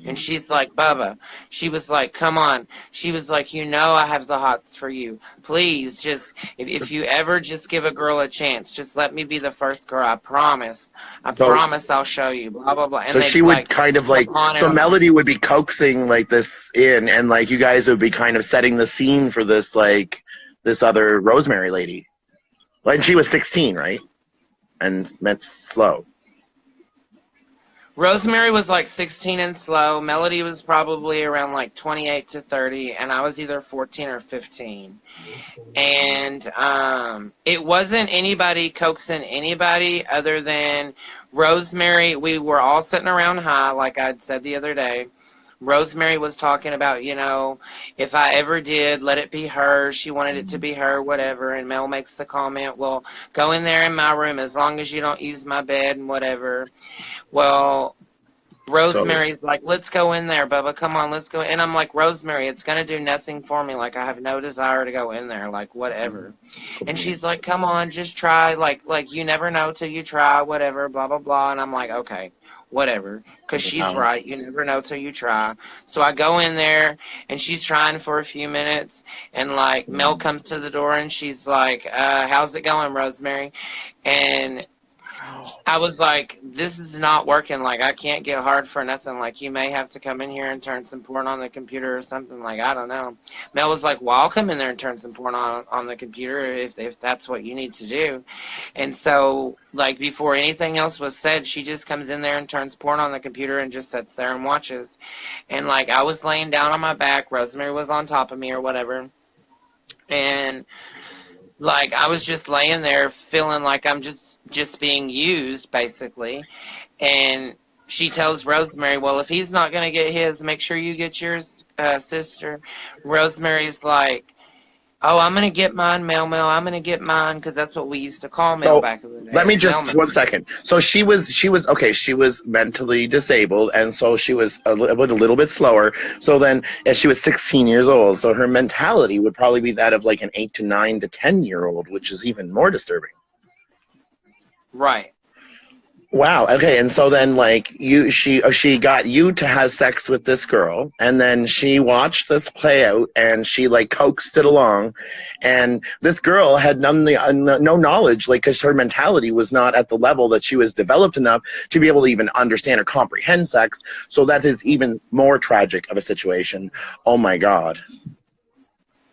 And she's like, Bubba, she was like, come on, she was like, you know I have the hots for you, please, just, if you ever just give a girl a chance, just let me be the first girl, I promise I'll show you, blah, blah, blah. And so she would like, kind of like, so Melody would be coaxing like this in, and like you guys would be kind of setting the scene for this, like, this other Rosemary lady. Like, she was 16, right? And that's slow. Rosemary was like 16 and slow. Melody was probably around like 28 to 30, and I was either 14 or 15. And it wasn't anybody coaxing anybody other than Rosemary. We were all sitting around high, like I'd said the other day. Rosemary was talking about, you know, if I ever did, let it be her. She wanted it to be her, whatever. And Mel makes the comment, well, go in there in my room as long as you don't use my bed and whatever. Well, Rosemary's like, let's go in there, Bubba. Come on, let's go. And I'm like, Rosemary, it's going to do nothing for me. Like, I have no desire to go in there. Like, whatever. And she's like, come on, just try. Like you never know till you try, whatever, blah, blah, blah. And I'm like, okay, whatever. Because she's right. You never know till you try. So I go in there, and she's trying for a few minutes. And, like, Mel comes to the door, and she's like, how's it going, Rosemary? And I was like, this is not working. Like, I can't get hard for nothing. Like, you may have to come in here and turn some porn on the computer or something. Like, I don't know. Mel was like, well, I'll come in there and turn some porn on the computer if that's what you need to do. And so, like, before anything else was said, she just comes in there and turns porn on the computer and just sits there and watches. And, like, I was laying down on my back. Rosemary was on top of me or whatever. And like, I was just laying there feeling like I'm just being used, basically. And she tells Rosemary, well, if he's not going to get his, make sure you get yours, sister. Rosemary's like, oh, I'm going to get mine, Mel. I'm going to get mine, because that's what we used to call Mel back in the day. Let me just, 1 second. So she was mentally disabled, and so she was a little bit slower. So then, as she was 16 years old, so her mentality would probably be that of like an 8 to 9 to 10-year-old, which is even more disturbing. Right. Wow. Okay. And so then, like, she got you to have sex with this girl, and then she watched this play out, and she like coaxed it along, and this girl had no knowledge, like, because her mentality was not at the level that she was developed enough to be able to even understand or comprehend sex. So that is even more tragic of a situation. Oh my God.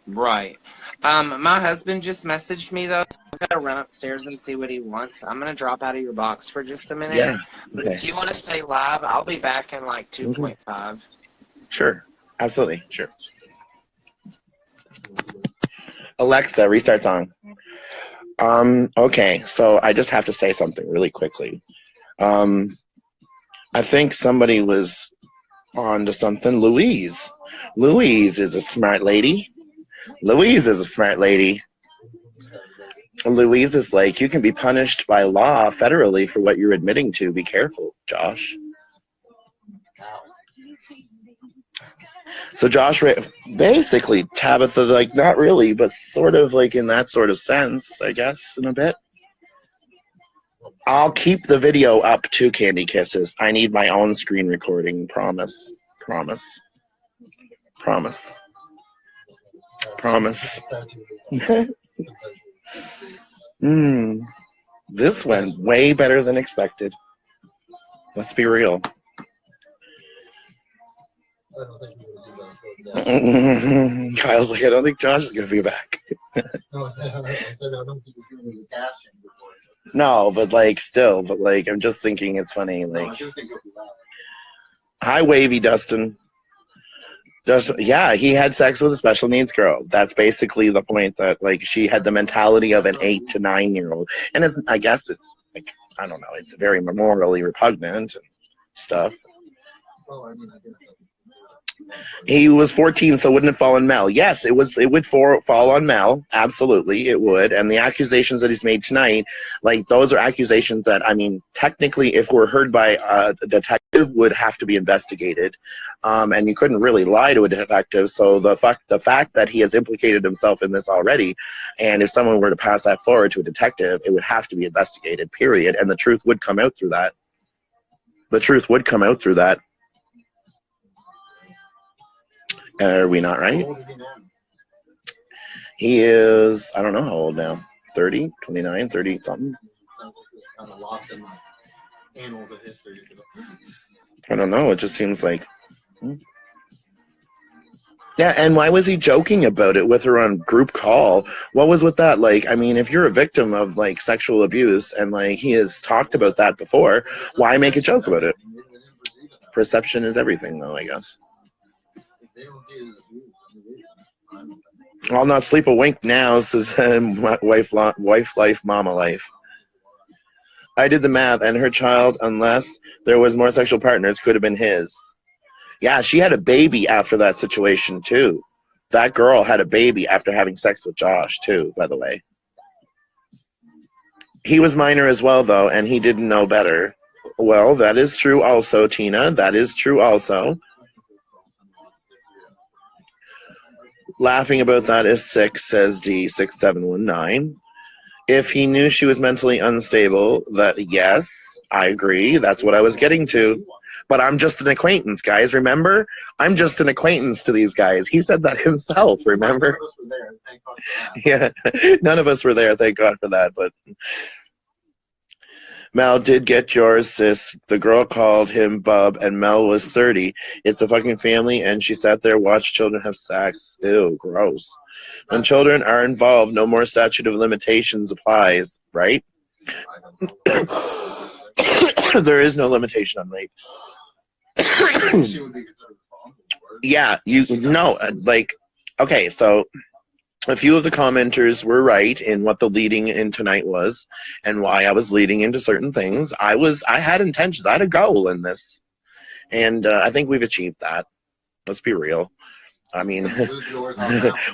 Right. My husband just messaged me, though, so I've got to run upstairs and see what he wants. I'm going to drop out of your box for just a minute. Yeah. But Okay. if you want to stay live, I'll be back in, like, 2.5. Sure. Absolutely. Sure. Alexa, restart song. Okay, so I just have to say something really quickly. I think somebody was on to something. Louise is a smart lady. Louise is like, you can be punished by law federally for what you're admitting to. Be careful, Josh. So Josh, basically, Tabitha, like, not really, but sort of like in that sort of sense, I guess, in a bit. I'll keep the video up too, Candy Kisses. I need my own screen recording. Promise. This went way better than expected. Let's be real. Kyle's like, I don't think Josh is going to be back. No, I said I don't think he's going to be casting before. No, but like, I'm just thinking it's funny. Like, No, I do think he'll be back. Hi, Wavy Dustin. Yeah, he had sex with a special needs girl. That's basically the point, that like she had the mentality of an 8 to 9-year-old, and I guess it's like, I don't know, it's very morally repugnant and stuff. Well, I mean, I guess that's... He was 14, so wouldn't it fall on Mel? Yes, it would fall on Mel. Absolutely, it would. And the accusations that he's made tonight, like, those are accusations that, I mean, technically, if were heard by a detective, would have to be investigated. And you couldn't really lie to a detective. So the fact that he has implicated himself in this already, and if someone were to pass that forward to a detective, it would have to be investigated, period. And the truth would come out through that. Are we not right? How old is he now? He is, I don't know how old now. 30, 29, 30 something. Sounds like it's kind of lost in my annals of history. I don't know. It just seems like. Yeah, and why was he joking about it with her on group call? What was with that? Like, I mean, if you're a victim of, like, sexual abuse and, like, he has talked about that before, why make a joke about it? Perception is everything, though, I guess. They don't see it as abuse. I'll not sleep a wink now, says wife life, mama life. I did the math, and her child, unless there was more sexual partners, could have been his. Yeah, she had a baby after that situation, too. That girl had a baby after having sex with Josh, too, by the way. He was minor as well, though, and he didn't know better. Well, that is true also, Tina. That is true also. Laughing about that is sick, says D6719. If he knew she was mentally unstable, that yes, I agree. That's what I was getting to. But I'm just an acquaintance, guys. Remember? I'm just an acquaintance to these guys. He said that himself, remember? Yeah, none of us were there. Thank God for that. But Mel did get yours, sis. The girl called him bub, and Mel was 30. It's a fucking family, and she sat there, watched children have sex. Ew, gross. When children are involved, no more statute of limitations applies, right? There is no limitation on rape. Yeah, okay, so a few of the commenters were right in what the leading in tonight was and why I was leading into certain things. I had intentions. I had a goal in this, and I think we've achieved that. Let's be real. I mean,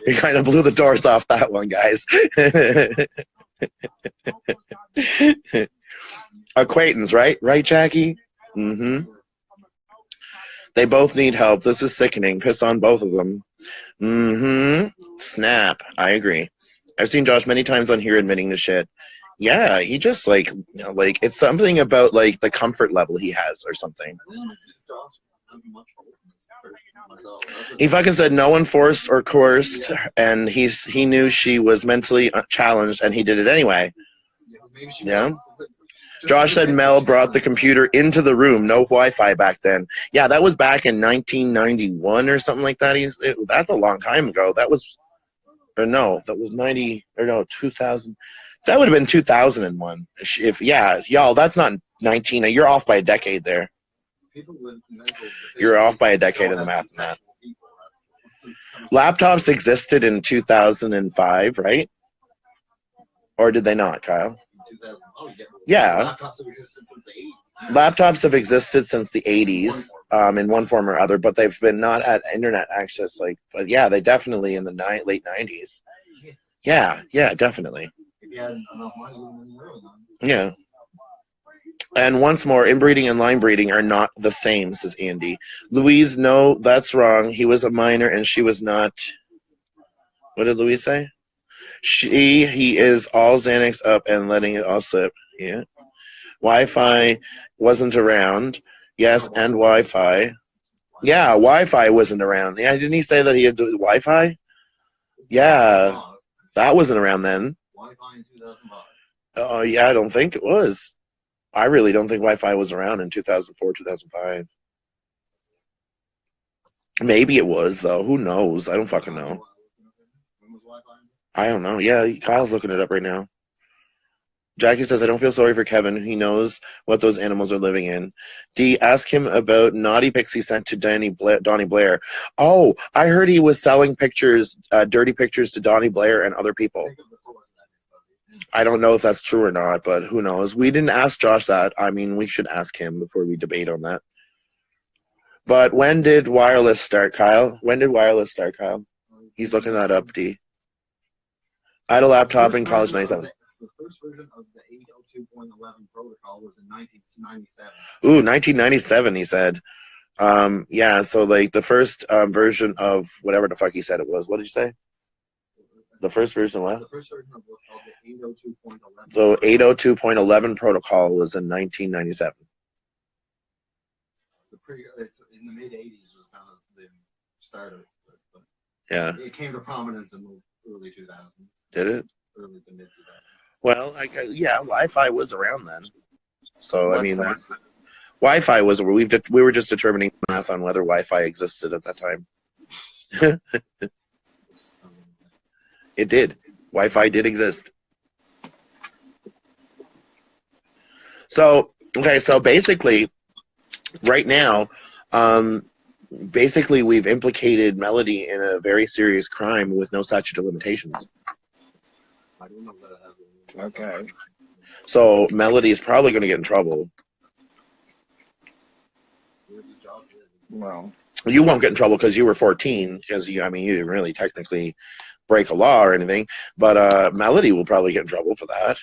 we kind of blew the doors off that one, guys. Acquaintance, right? Right, Jackie? Mm-hmm. They both need help. This is sickening. Piss on both of them. Mm-hmm. Snap. I agree. I've seen Josh many times on here admitting to shit. Yeah, he just, it's something about, the comfort level he has or something. He fucking said no one forced or coerced, and he knew she was mentally challenged, and he did it anyway. Yeah. Josh said Mel brought the computer into the room. No Wi-Fi back then. Yeah, that was back in 1991 or something like that. That's a long time ago. That was 2000. That would have been 2001. Y'all, that's not 19. You're off by a decade there. You're off by a decade in the math on that. Laptops existed in 2005, right? Or did they not, Kyle? Yeah. Laptops have existed since the 80s in one form or other, but they've been not at internet access. But yeah, they definitely in the late 90s. Yeah, definitely. Yeah. And once more, inbreeding and line breeding are not the same, says Andy. Louise, no, that's wrong. He was a minor and she was not. What did Louise say? He is all Xanax up and letting it all slip. Yeah. Wi-Fi wasn't around. Yes, and Wi-Fi. Yeah, Wi-Fi wasn't around. Yeah, didn't he say that he had Wi-Fi? Yeah, that wasn't around then. Wi-Fi in 2005. Oh, yeah, I don't think it was. I really don't think Wi-Fi was around in 2004, 2005. Maybe it was, though. Who knows? I don't fucking know. I don't know. Yeah, Kyle's looking it up right now. Jackie says, I don't feel sorry for Kevin. He knows what those animals are living in. D, ask him about Naughty Pixie sent to Donnie Blair. Oh, I heard he was selling pictures, dirty pictures to Donnie Blair and other people. I don't know if that's true or not, but who knows. We didn't ask Josh that. I mean, we should ask him before we debate on that. But when did wireless start, Kyle? When did wireless start, Kyle? He's looking that up, D. I had a laptop in college in 97. The first version of the 802.11 protocol was in 1997. Ooh, 1997, he said. Yeah, so the first version of whatever the fuck he said it was. What did you say? The first version of what? The first version of what's called the 802.11. So 802.11 protocol was in 1997. In the mid-'80s was kind of the start of it. But yeah. It came to prominence in the early 2000s. Did it? Early to mid 2000s. Well, yeah, Wi-Fi was around then. So, I mean, Wi-Fi was, we were just determining math on whether Wi-Fi existed at that time. It did. Wi-Fi did exist. So, okay, so basically, right now, we've implicated Melody in a very serious crime with no statute of limitations. I don't know that it has a... Okay. So Melody is probably going to get in trouble. Well, you won't get in trouble because you were 14. Because you didn't really technically break a law or anything. But Melody will probably get in trouble for that.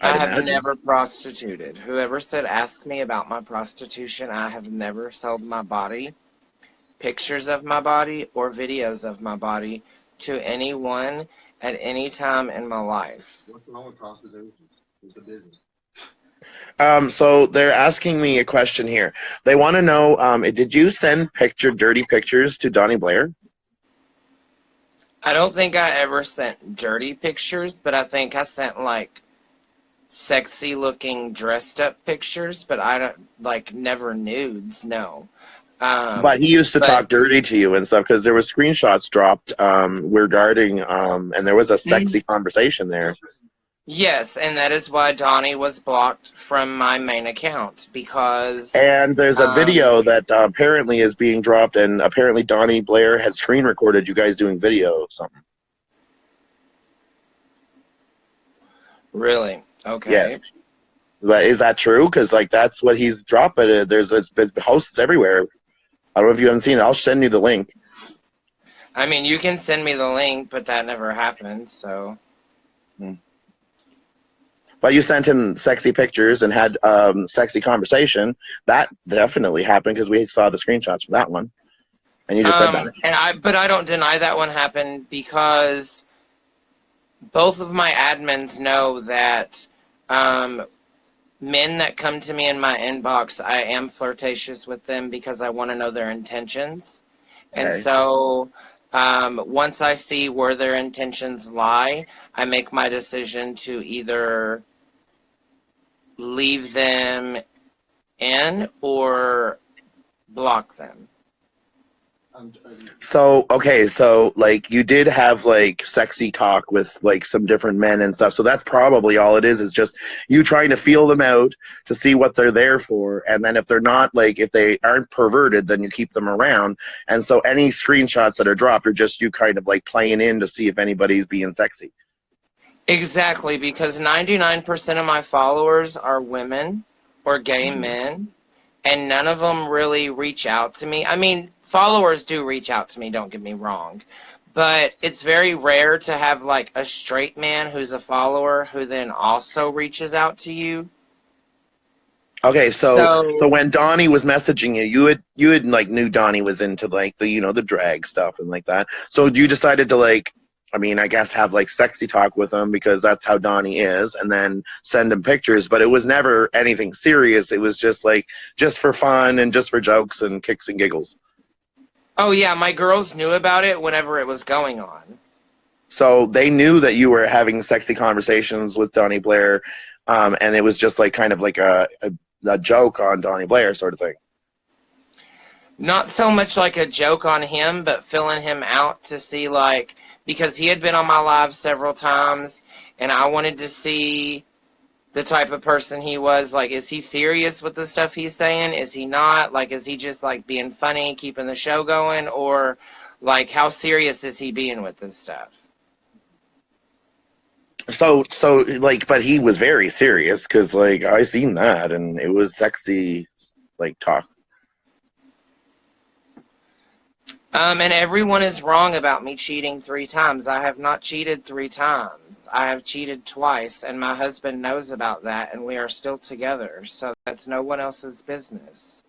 I I'd have imagine. never prostituted. Whoever said ask me about my prostitution, I have never sold my body, pictures of my body, or videos of my body to anyone at any time in my life. What's wrong with prostitution? It's a business. So they're asking me a question here. They want to know, did you send dirty pictures to Donnie Blair? I don't think I ever sent dirty pictures, but I think I sent like sexy looking dressed up pictures, but I don't like never nudes, no. But he used to But talk dirty to you and stuff because there was screenshots dropped regarding, and there was a sexy conversation there. yes, and that is why Donnie was blocked from my main account because And there's a video that apparently is being dropped, and apparently Donnie Blair had screen recorded you guys doing video of something. really okay. Yes. But is that true? Because like that's what he's dropped. But it's been hosts everywhere. I don't know if you haven't seen it. I'll send you the link. I mean, you can send me the link, but that never happened, so. But you sent him sexy pictures and had sexy conversation. That definitely happened because we saw the screenshots from that one. And you just said that. But I don't deny that one happened because both of my admins know that men that come to me in my inbox, I am flirtatious with them because I want to know their intentions. Okay. And so once I see where their intentions lie, I make my decision to either leave them in or block them. So, okay, so, like, you did have, like, sexy talk with, like, some different men and stuff, so that's probably all it is just you trying to feel them out to see what they're there for, and then if they're not, like, if they aren't perverted, then you keep them around, and so any screenshots that are dropped are just you kind of, like, playing in to see if anybody's being sexy. Exactly, because 99% of my followers are women or gay men, and none of them really reach out to me. I mean, followers do reach out to me, don't get me wrong, but it's very rare to have like a straight man who's a follower who then also reaches out to you. Okay, so when Donnie was messaging you, you had like knew Donnie was into like the the drag stuff and like that. So you decided to like, I mean, I guess have like sexy talk with him because that's how Donnie is, and then send him pictures. But it was never anything serious. It was just like just for fun and just for jokes and kicks and giggles. Oh yeah, my girls knew about it whenever it was going on. So they knew that you were having sexy conversations with Donnie Blair, and it was just like kind of like a joke on Donnie Blair sort of thing. Not so much like a joke on him, but filling him out to see like, because he had been on my live several times, and I wanted to see the type of person he was. Like, is he serious with the stuff he's saying? Is he not? Like, is he just, like, being funny, keeping the show going? Or, like, how serious is he being with this stuff? So like, but he was very serious because, like, I seen that, and it was sexy, like, talk. And everyone is wrong about me cheating 3 times. I have not cheated 3 times. I have cheated twice, and my husband knows about that, and we are still together. So that's no one else's business.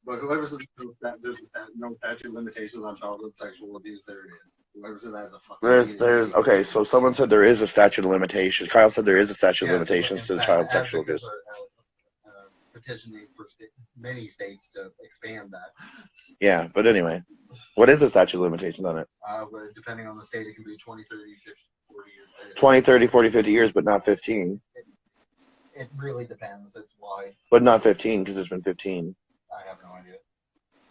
But whoever said that there's no statute of limitations on childhood sexual abuse, there it is. Whoever said that is a fucking There's okay. So someone said there is a statute of limitations. Kyle said there is a statute of limitations to the child sexual abuse. Petitioning for many states to expand that. Yeah, but anyway, what is the statute of limitations on it? Depending on the state, it can be 20, 30, 50, 40 years. 20, 30, 40, 50 years, but not 15. It really depends. It's wide. But not 15, because there's been 15. I have no idea.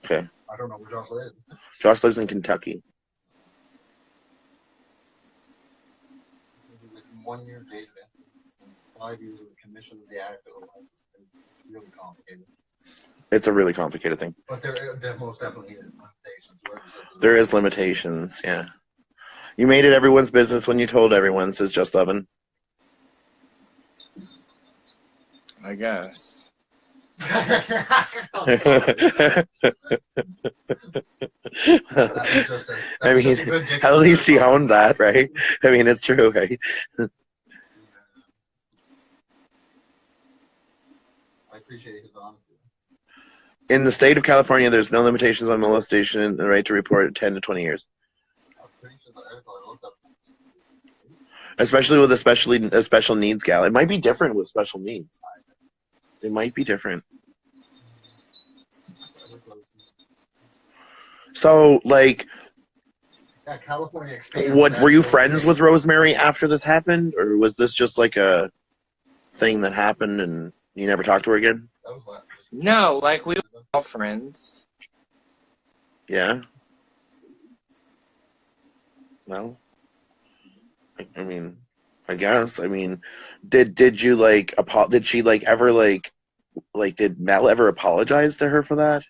Okay. I don't know where Josh lives. Josh lives in Kentucky. With 1 year date of and 5 years of the commission of the act of life. It's really complicated. It's a really complicated thing. But there most definitely is limitations. There is limitations, yeah. You made it everyone's business when you told everyone, says Just Lovin'. I guess. I mean, at least he owned that, right? I mean, it's true, right? appreciate his honesty. In the state of California, there's no limitations on molestation and the right to report 10 to 20 years. I'm pretty sure the article I looked up. Especially with a special needs gal. It might be different with special needs. It might be different. So, like, Yeah, California expands. what were you friends with Rosemary after this happened, or was this just like a thing that happened and you never talked to her again? That was last. No, like we were all friends. Yeah. Well, I mean, I guess. I mean, did you like did she like ever like did Mel ever apologize to her for that?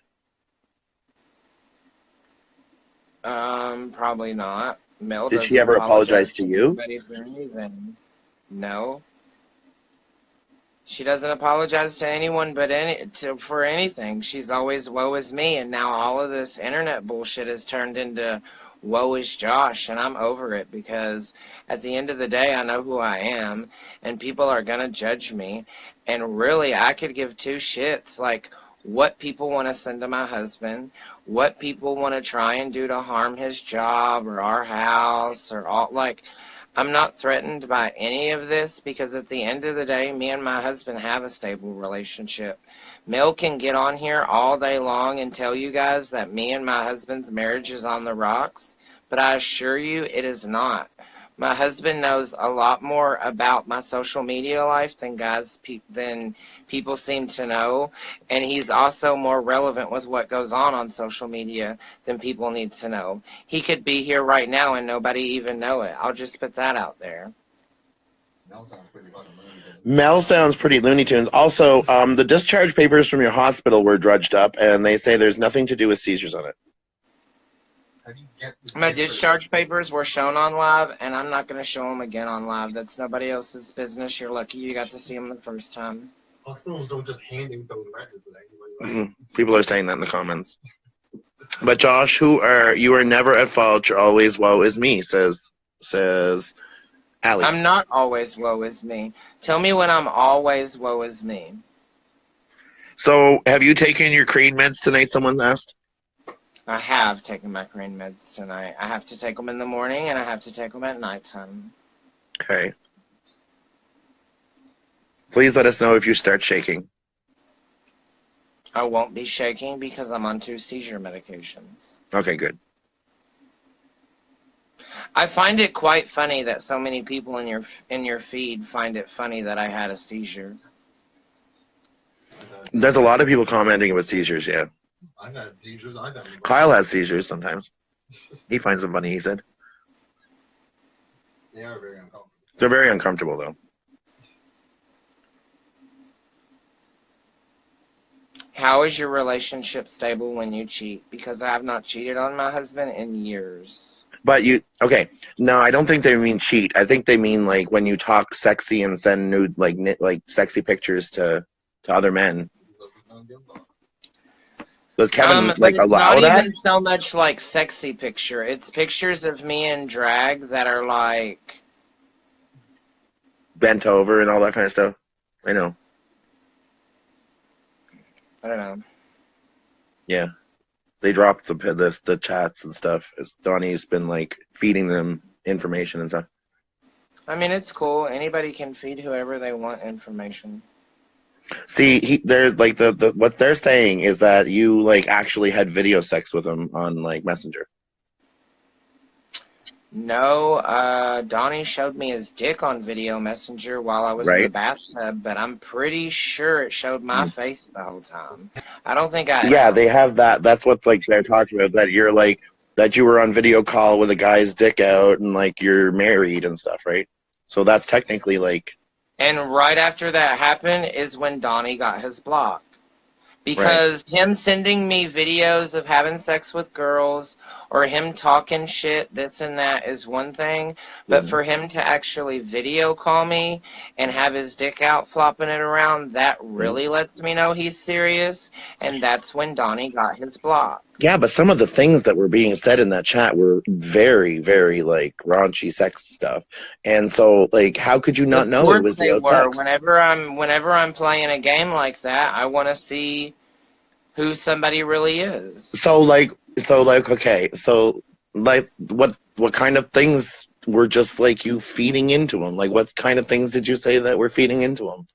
Probably not. Mel Did she doesn't ever apologize to you? anybody for anything. No. She doesn't apologize to anyone but for anything. She's always woe is me, and now all of this internet bullshit has turned into woe is Josh, and I'm over it because at the end of the day, I know who I am, and people are gonna judge me, and really, I could give two shits, like what people want to send to my husband, what people want to try and do to harm his job or our house or all, like, I'm not threatened by any of this because at the end of the day, me and my husband have a stable relationship. Mel can get on here all day long and tell you guys that me and my husband's marriage is on the rocks, but I assure you it is not. My husband knows a lot more about my social media life than people seem to know, and he's also more relevant with what goes on social media than people need to know. He could be here right now and nobody even know it. I'll just put that out there. Mel sounds pretty fucking Looney Tunes. Mel sounds pretty Looney Tunes. Also, the discharge papers from your hospital were drudged up, and they say there's nothing to do with seizures on it. How do you get the My discharge papers were shown on live, and I'm not going to show them again on live. That's nobody else's business. You're lucky you got to see them the first time. Hospitals don't just hand out those records to anybody. Right? People are saying that in the comments. But Josh, you are never at fault. You're always woe is me, says Allie. I'm not always woe is me. Tell me when I'm always woe is me. So, have you taken your Creed meds tonight? Someone asked. I have taken my Crane meds tonight. I have to take them in the morning, and I have to take them at nighttime. Okay. Please let us know if you start shaking. I won't be shaking because I'm on 2 seizure medications. Okay, good. I find it quite funny that so many people in your feed find it funny that I had a seizure. There's a lot of people commenting about seizures, yeah. I've had seizures. Kyle has seizures sometimes. He finds them funny, he said. They are very uncomfortable. They're very uncomfortable, though. How is your relationship stable when you cheat? Because I have not cheated on my husband in years. But okay. No, I don't think they mean cheat. I think they mean like when you talk sexy and send nude, like sexy pictures to other men. Does Kevin like allow that? It's not even so much like sexy picture. It's pictures of me in drag that are like bent over and all that kind of stuff. I know. I don't know. Yeah, they dropped the chats and stuff. As Donnie's been like feeding them information and stuff. I mean, it's cool. Anybody can feed whoever they want information. See, they're like the what they're saying is that you like actually had video sex with him on like Messenger. No, Donnie showed me his dick on video messenger while I was in the bathtub, but I'm pretty sure it showed my face the whole time. I don't think I... Yeah, they have that. That's what like they're talking about, that you're like, that you were on video call with a guy's dick out and like you're married and stuff, right? So that's technically like... And right after that happened is when Donnie got his block. Because him sending me videos of having sex with girls or him talking shit, this and that is one thing. But for him to actually video call me and have his dick out flopping it around, that really lets me know he's serious. And that's when Donnie got his block. Yeah, but some of the things that were being said in that chat were very, very, like, raunchy sex stuff. And so, like, how could you not know it was they about were. sex? Whenever I'm playing a game like that, I want to see who somebody really is. So, okay, so, like, what kind of things were just, like, you feeding into him? Like, what kind of things did you say that were feeding into him?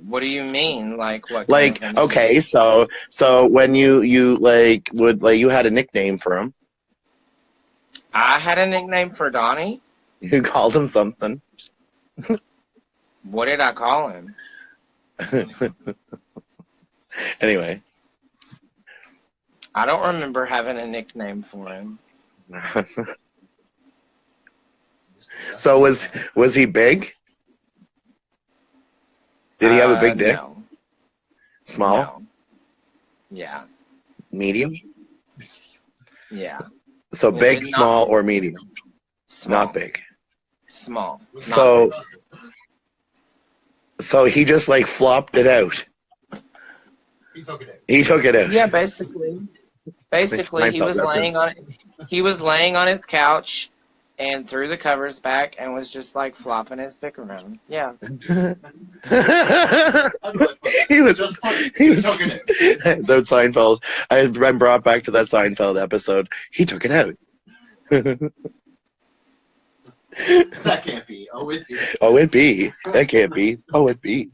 What do you mean? Like, what kind Like, of things? okay, so when you like, would, like, you had a nickname for him. I had a nickname for Donnie? You called him something. What did I call him? Anyway. I don't remember having a nickname for him. So was he big? Did he have a big dick? No. Small? No. Yeah. Medium? Yeah. So big, not small, big. or medium? Small. Not big. Small. So he just, like, flopped it out. He took it out. He took it out. Yeah, basically. Basically, he was laying on his couch and threw the covers back and was just, like, flopping his dick around. Yeah. he was took it out. that Seinfeld. I'm brought back to that Seinfeld episode. He took it out. That can't be. Oh, it be. Oh, it be. That can't be. Oh, it be.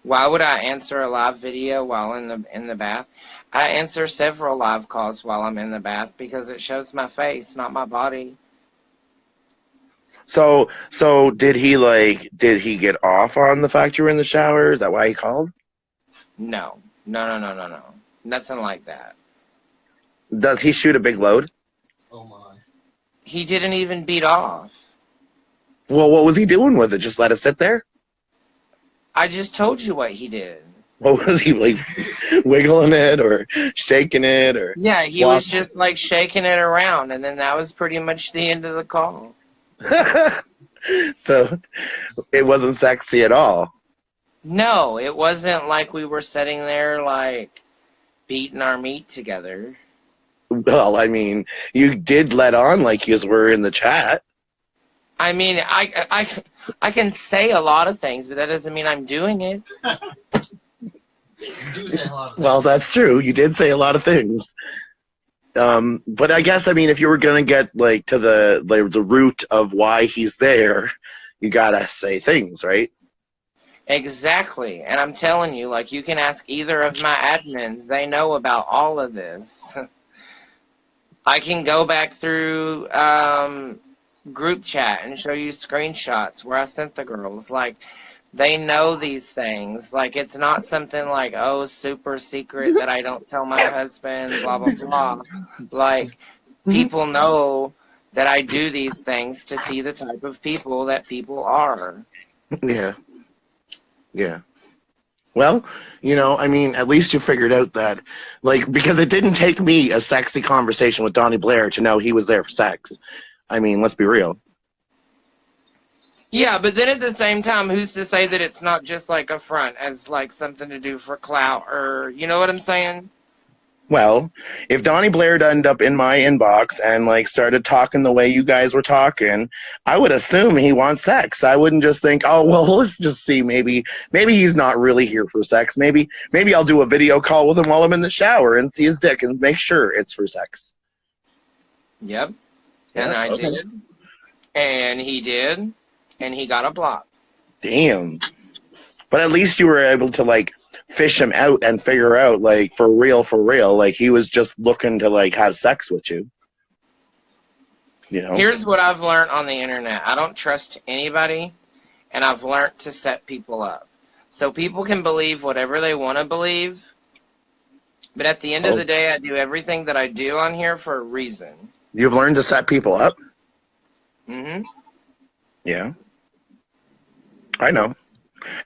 Why would I answer a live video while in the bath? I answer several live calls while I'm in the bath because it shows my face, not my body. So did he get off on the fact you were in the shower? Is that why he called? No. Nothing like that. Does he shoot a big load? Oh, my. He didn't even beat off. Well, what was he doing with it? Just let it sit there? I just told you what he did. What was he, like, wiggling it or shaking it or? Yeah, he was just like shaking it around, and then that was pretty much the end of the call. So it wasn't sexy at all. No, it wasn't like we were sitting there like beating our meat together. Well, I mean, you did let on like you were in the chat. I mean, I can say a lot of things, but that doesn't mean I'm doing it. You do say a lot of things. Well, that's true. You did say a lot of things. But I guess, I mean, if you were going to get, like, to the root of why he's there, you got to say things, right? Exactly. And I'm telling you, like, you can ask either of my admins. They know about all of this. I can go back through group chat and show you screenshots where I sent the girls. Like, they know these things. Like, it's not something like, oh, super secret that I don't tell my husband, blah, blah, blah. Like, people know that I do these things to see the type of people that people are. Yeah. Yeah. Well, you know, I mean, at least you figured out that, like, because it didn't take me a sexy conversation with Donnie Blair to know he was there for sex. I mean, let's be real. Yeah, but then at the same time, who's to say that it's not just like a front as like something to do for clout or, you know what I'm saying? Well, if Donnie Blair ended up in my inbox and, like, started talking the way you guys were talking, I would assume he wants sex. I wouldn't just think, oh, well, let's just see. Maybe he's not really here for sex. Maybe I'll do a video call with him while I'm in the shower and see his dick and make sure it's for sex. Yep. And I did. And he did. And he got a block. Damn. But at least you were able to, like, fish him out and figure out, like, for real, like, he was just looking to, like, have sex with you. You know? Here's what I've learned on the internet. I don't trust anybody, and I've learned to set people up. So people can believe whatever they want to believe, but at the end of the day, I do everything that I do on here for a reason. You've learned to set people up? Mm-hmm. Yeah. I know.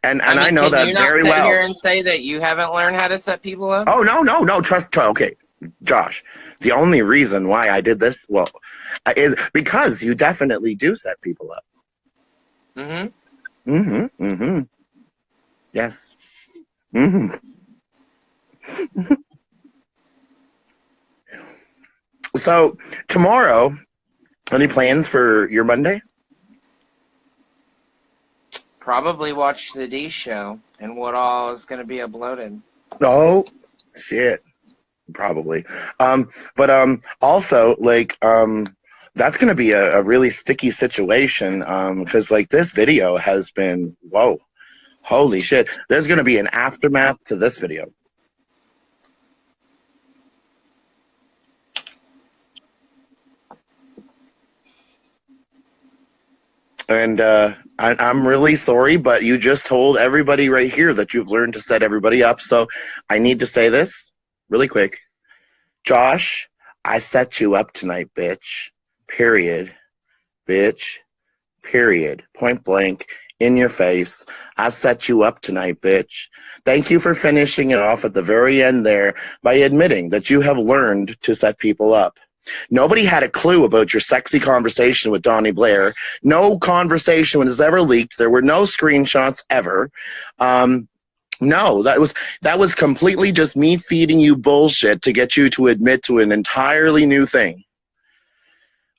And I know that very well. Can you not sit here and say that you haven't learned how to set people up? Oh, no. Okay. Josh, the only reason why I did this, well, is because you definitely do set people up. Mm-hmm. Mm-hmm. Mm-hmm. Yes. Mm-hmm. So, tomorrow, any plans for your Monday? Probably watch the D show and what all is going to be uploaded. Oh, shit. Probably. But also, like, that's going to be a really sticky situation because, like, this video has been, whoa, holy shit. There's going to be an aftermath to this video. And I'm really sorry, but you just told everybody right here that you've learned to set everybody up. So I need to say this really quick. Josh, I set you up tonight, bitch. Period. Bitch. Period. Point blank. In your face. I set you up tonight, bitch. Thank you for finishing it off at the very end there by admitting that you have learned to set people up. Nobody had a clue about your sexy conversation with Donnie Blair. No conversation was ever leaked. There were no screenshots ever. No, that was completely just me feeding you bullshit to get you to admit to an entirely new thing.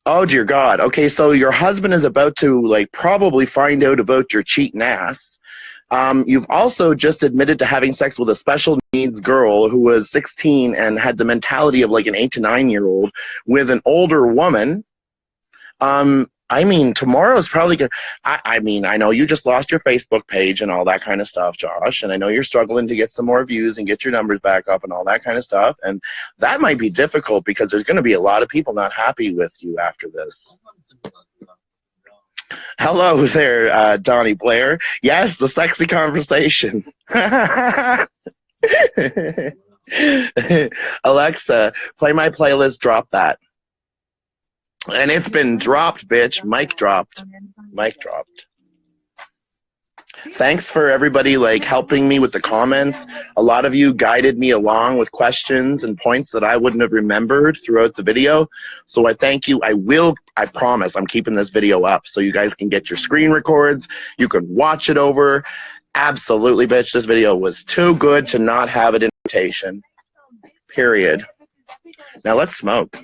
Oh dear God. Okay, so your husband is about to like probably find out about your cheating ass. You've also just admitted to having sex with a special needs girl who was 16 and had the mentality of like an 8 to 9-year-old with an older woman. I mean, tomorrow's probably gonna. I mean, I know you just lost your Facebook page and all that kind of stuff, Josh, and I know you're struggling to get some more views and get your numbers back up and all that kind of stuff, and that might be difficult because there's going to be a lot of people not happy with you after this. Hello there, Donnie Blair. Yes, the sexy conversation. Alexa, play my playlist, drop that. And it's been dropped, bitch. Mic dropped. Mic dropped. Thanks for everybody like helping me with the comments. A lot of you guided me along with questions and points that I wouldn't have remembered throughout the video. I thank you. I promise I'm keeping this video up so you guys can get your screen records. You can watch it over. Absolutely, bitch. This video was too good to not have an invitation. Period. Now let's smoke.